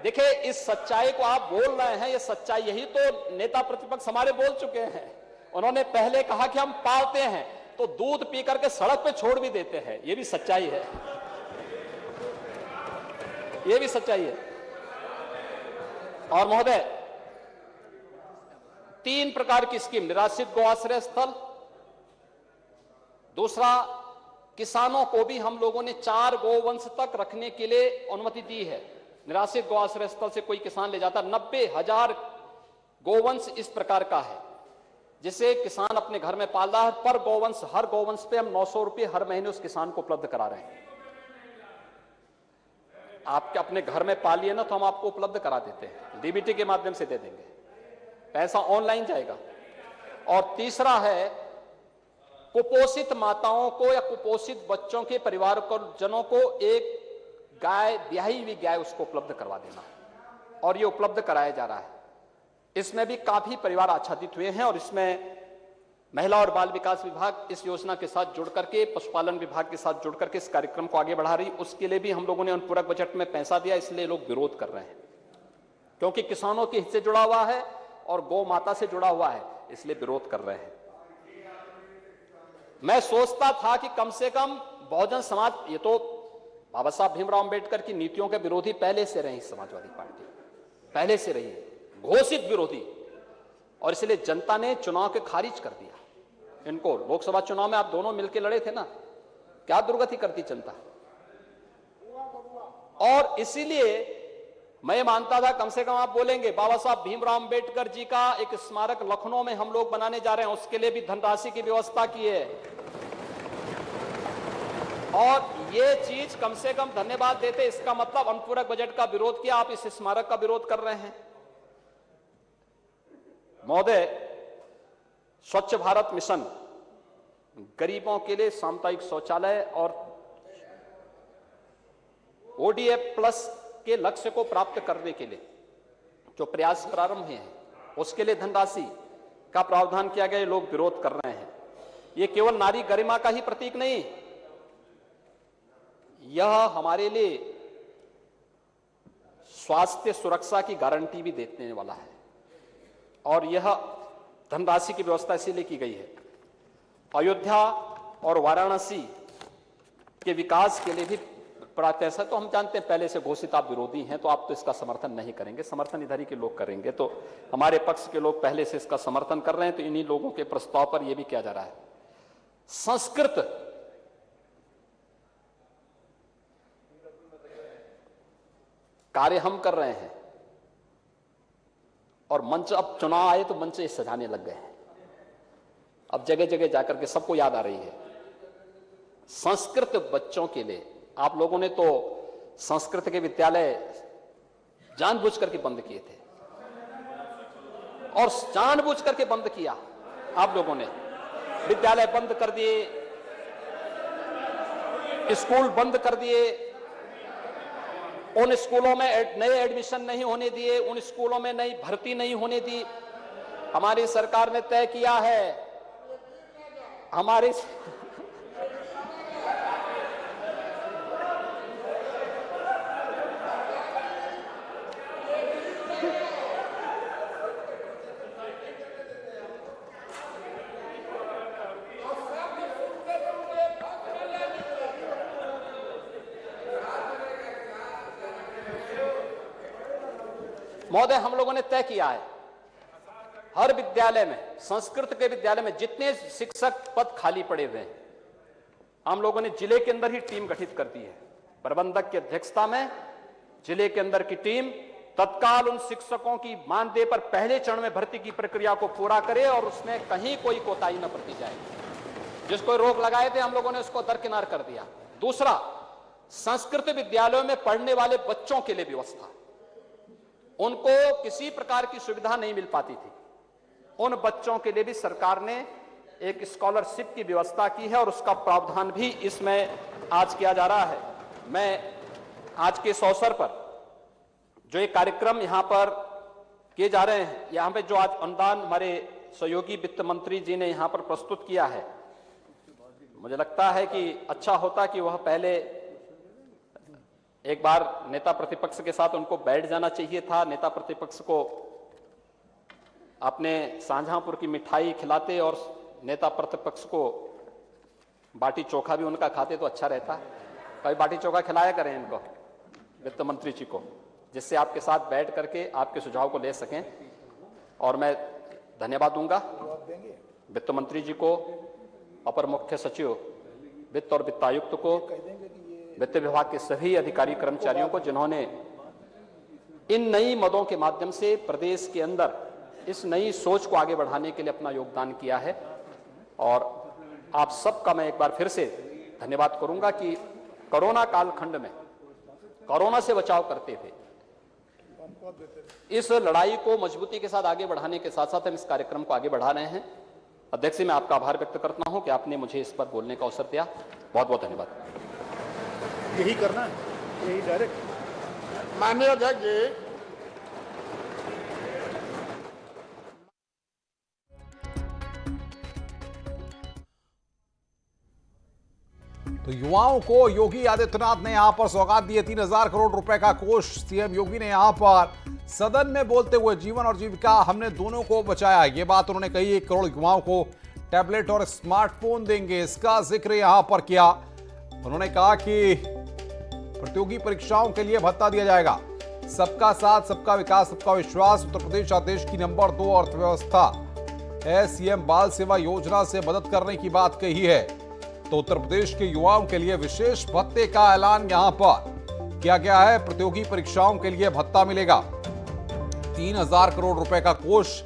देखिए, इस सच्चाई को आप बोल रहे हैं, ये सच्चाई यही तो नेता प्रतिपक्ष हमारे बोल चुके हैं। उन्होंने पहले कहा कि हम पालते हैं तो दूध पी करके सड़क पे छोड़ भी देते हैं, ये भी सच्चाई है, ये भी सच्चाई है। और महोदय, 3 प्रकार की स्कीम, निराश्रित गौ आश्रय स्थल, दूसरा किसानों को भी हम लोगों ने 4 गौवंश तक रखने के लिए अनुमति दी है। निराश्रित गौ आश्रय स्थल से कोई किसान ले जाता, 90,000 गौवंश इस प्रकार का है जिसे किसान अपने घर में पाल रहा है। पर गौवंश, हर गौवंश पे हम 900 रुपए हर महीने उस किसान को उपलब्ध करा रहे हैं। आपके अपने घर में पालिए ना तो हम आपको उपलब्ध करा देते हैं, डीबीटी के माध्यम से दे देंगे, पैसा ऑनलाइन जाएगा। और तीसरा है कुपोषित माताओं को या कुपोषित बच्चों के परिवार जनों को एक गाय, ब्याही हुई गाय उसको उपलब्ध करवा देना, और ये उपलब्ध कराया जा रहा है। इसमें भी काफी परिवार आच्छादित हुए हैं और इसमें महिला और बाल विकास विभाग इस योजना के साथ जुड़ करके, पशुपालन विभाग के साथ जुड़ करके इस कार्यक्रम को आगे बढ़ा रही। उसके लिए भी हम लोगों ने अनुपूरक बजट में पैसा दिया, इसलिए लोग विरोध कर रहे हैं क्योंकि किसानों के हित से जुड़ा हुआ है और गौ माता से जुड़ा हुआ है, इसलिए विरोध कर रहे हैं। मैं सोचता था कि कम से कम बहुजन समाज, ये तो बाबा साहब भीमराव अंबेडकर की नीतियों के विरोधी पहले से रही समाजवादी पार्टी, पहले से रही है, घोषित विरोधी, और इसलिए जनता ने चुनाव के खारिज कर दिया इनको। लोकसभा चुनाव में आप दोनों मिलकर लड़े थे ना, क्या दुर्गति करती जनता। और इसीलिए मैं मानता था कम से कम आप बोलेंगे बाबा साहब भीमराव अंबेडकर जी का एक स्मारक लखनऊ में हम लोग बनाने जा रहे हैं, उसके लिए भी धनराशि की व्यवस्था की है। और ये चीज कम से कम धन्यवाद देते, इसका मतलब अनुपूरक बजट का विरोध किया, आप इस स्मारक का विरोध कर रहे हैं। महोदय, स्वच्छ भारत मिशन, गरीबों के लिए सामुदायिक शौचालय और ओडीएफ प्लस के लक्ष्य को प्राप्त करने के लिए जो प्रयास प्रारंभ हुए हैं, उसके लिए धनराशि का प्रावधान किया गया, लोग विरोध कर रहे हैं। यह केवल नारी गरिमा का ही प्रतीक नहीं, यह हमारे लिए स्वास्थ्य सुरक्षा की गारंटी भी देने वाला है। और यह धनराशि की व्यवस्था इसीलिए की गई है। अयोध्या और वाराणसी के विकास के लिए भी पैसा, तो हम जानते हैं पहले से घोषित आप विरोधी हैं, तो आप तो इसका समर्थन नहीं करेंगे, समर्थन इधर ही के लोग करेंगे। तो हमारे पक्ष के लोग पहले से इसका समर्थन कर रहे हैं, तो इन्हीं लोगों के प्रस्ताव पर यह भी किया जा रहा है। संस्कृत कार्य हम कर रहे हैं और मंच, अब चुनाव आए तो मंच सजाने लग गए हैं, अब जगह जगह जाकर के सबको याद आ रही है। संस्कृत बच्चों के लिए आप लोगों ने तो संस्कृत के विद्यालय जानबूझ करके बंद किए थे, और जानबूझ करके बंद किया आप लोगों ने, विद्यालय बंद कर दिए, स्कूल बंद कर दिए, उन स्कूलों में नए एडमिशन नहीं होने दिए, उन स्कूलों में नई भर्ती नहीं होने दी। हमारी सरकार ने तय किया है, हमारी महोदय, हम लोगों ने तय किया है हर विद्यालय में, संस्कृत के विद्यालय में जितने शिक्षक पद खाली पड़े हुए हैं, हम लोगों ने जिले के अंदर ही टीम गठित कर दी है। प्रबंधक की अध्यक्षता में जिले के अंदर की टीम तत्काल उन शिक्षकों की मानदेय पर पहले चरण में भर्ती की प्रक्रिया को पूरा करे और उसमें कहीं कोई कोताही न बरती जाए। जिसको रोक लगाए थे हम लोगों ने उसको दरकिनार कर दिया। दूसरा, संस्कृत विद्यालयों में पढ़ने वाले बच्चों के लिए व्यवस्था, उनको किसी प्रकार की सुविधा नहीं मिल पाती थी, उन बच्चों के लिए भी सरकार ने एक स्कॉलरशिप की व्यवस्था की है और उसका प्रावधान भी इसमें आज किया जा रहा है। मैं आज के इस अवसर पर जो एक कार्यक्रम यहां पर किए जा रहे हैं, यहां पे जो आज अनुदान हमारे सहयोगी वित्त मंत्री जी ने यहां पर प्रस्तुत किया है, मुझे लगता है कि अच्छा होता कि वह पहले एक बार नेता प्रतिपक्ष के साथ उनको बैठ जाना चाहिए था, नेता प्रतिपक्ष को अपने शाहजहांपुर की मिठाई खिलाते और नेता प्रतिपक्ष को बाटी चोखा भी उनका खाते तो अच्छा रहता। कभी बाटी चोखा खिलाया करें इनको, वित्त मंत्री जी को, जिससे आपके साथ बैठ करके आपके सुझाव को ले सकें। और मैं धन्यवाद दूंगा वित्त मंत्री जी को, अपर मुख्य सचिव वित्त और वित्तायुक्त को, वित्त विभाग के सभी अधिकारी कर्मचारियों को, जिन्होंने इन नई मदों के माध्यम से प्रदेश के अंदर इस नई सोच को आगे बढ़ाने के लिए अपना योगदान किया है। और आप सबका मैं एक बार फिर से धन्यवाद करूंगा कि कोरोना कालखंड में कोरोना से बचाव करते थे, इस लड़ाई को मजबूती के साथ आगे बढ़ाने के साथ साथ हम इस कार्यक्रम को आगे बढ़ा रहे हैं। अध्यक्ष जी, मैं आपका आभार व्यक्त करता हूं कि आपने मुझे इस पर बोलने का अवसर दिया। बहुत बहुत धन्यवाद। यही करना है, यही डायरेक्ट। माननीय अध्यक्ष जी, तो युवाओं को योगी आदित्यनाथ ने यहां पर सौगात दी है 3,000 करोड़ रुपए का कोष। सीएम योगी ने यहां पर सदन में बोलते हुए जीवन और जीविका हमने दोनों को बचाया, ये बात उन्होंने कही। 1 करोड़ युवाओं को टैबलेट और स्मार्टफोन देंगे, इसका जिक्र यहां पर किया। उन्होंने कहा कि प्रतियोगी परीक्षाओं के लिए भत्ता दिया जाएगा। सबका साथ, सबका विकास, सबका विश्वास। उत्तर प्रदेश देश की नंबर 2 अर्थव्यवस्था है। सीएम बाल सेवा योजना से मदद करने की बात कही है। तो उत्तर प्रदेश के युवाओं के लिए विशेष भत्ते का ऐलान यहां पर किया गया है। प्रतियोगी परीक्षाओं के लिए भत्ता मिलेगा। 3,000 करोड़ रुपए का कोष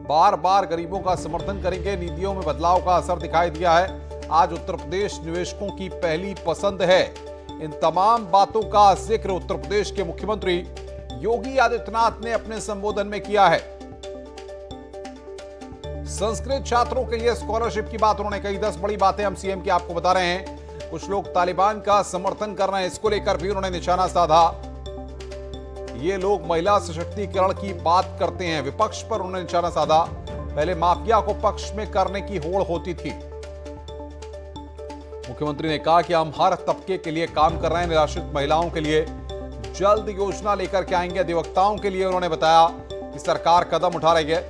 बार बार गरीबों का समर्थन करेंगे। नीतियों में बदलाव का असर दिखाई दिया है। आज उत्तर प्रदेश निवेशकों की पहली पसंद है। इन तमाम बातों का जिक्र उत्तर प्रदेश के मुख्यमंत्री योगी आदित्यनाथ ने अपने संबोधन में किया है। संस्कृत छात्रों के लिए स्कॉलरशिप की बात उन्होंने कही। 10 बड़ी बातें हम सीएम की आपको बता रहे हैं। कुछ लोग तालिबान का समर्थन कर रहे हैं, इसको लेकर भी उन्होंने निशाना साधा। ये लोग महिला सशक्तिकरण की बात करते हैं, विपक्ष पर उन्होंने निशाना साधा। पहले माफिया को पक्ष में करने की होड़ होती थी। मुख्यमंत्री ने कहा कि हम हर तबके के लिए काम कर रहे हैं। निराश्रित महिलाओं के लिए जल्द योजना लेकर के आएंगे। अधिवक्ताओं के लिए उन्होंने बताया कि सरकार कदम उठा रही है।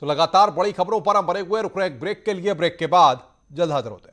तो लगातार बड़ी खबरों पर हम बने हुए, रुक रहे एक ब्रेक के लिए। ब्रेक के बाद जल्द हाजिर होते हैं।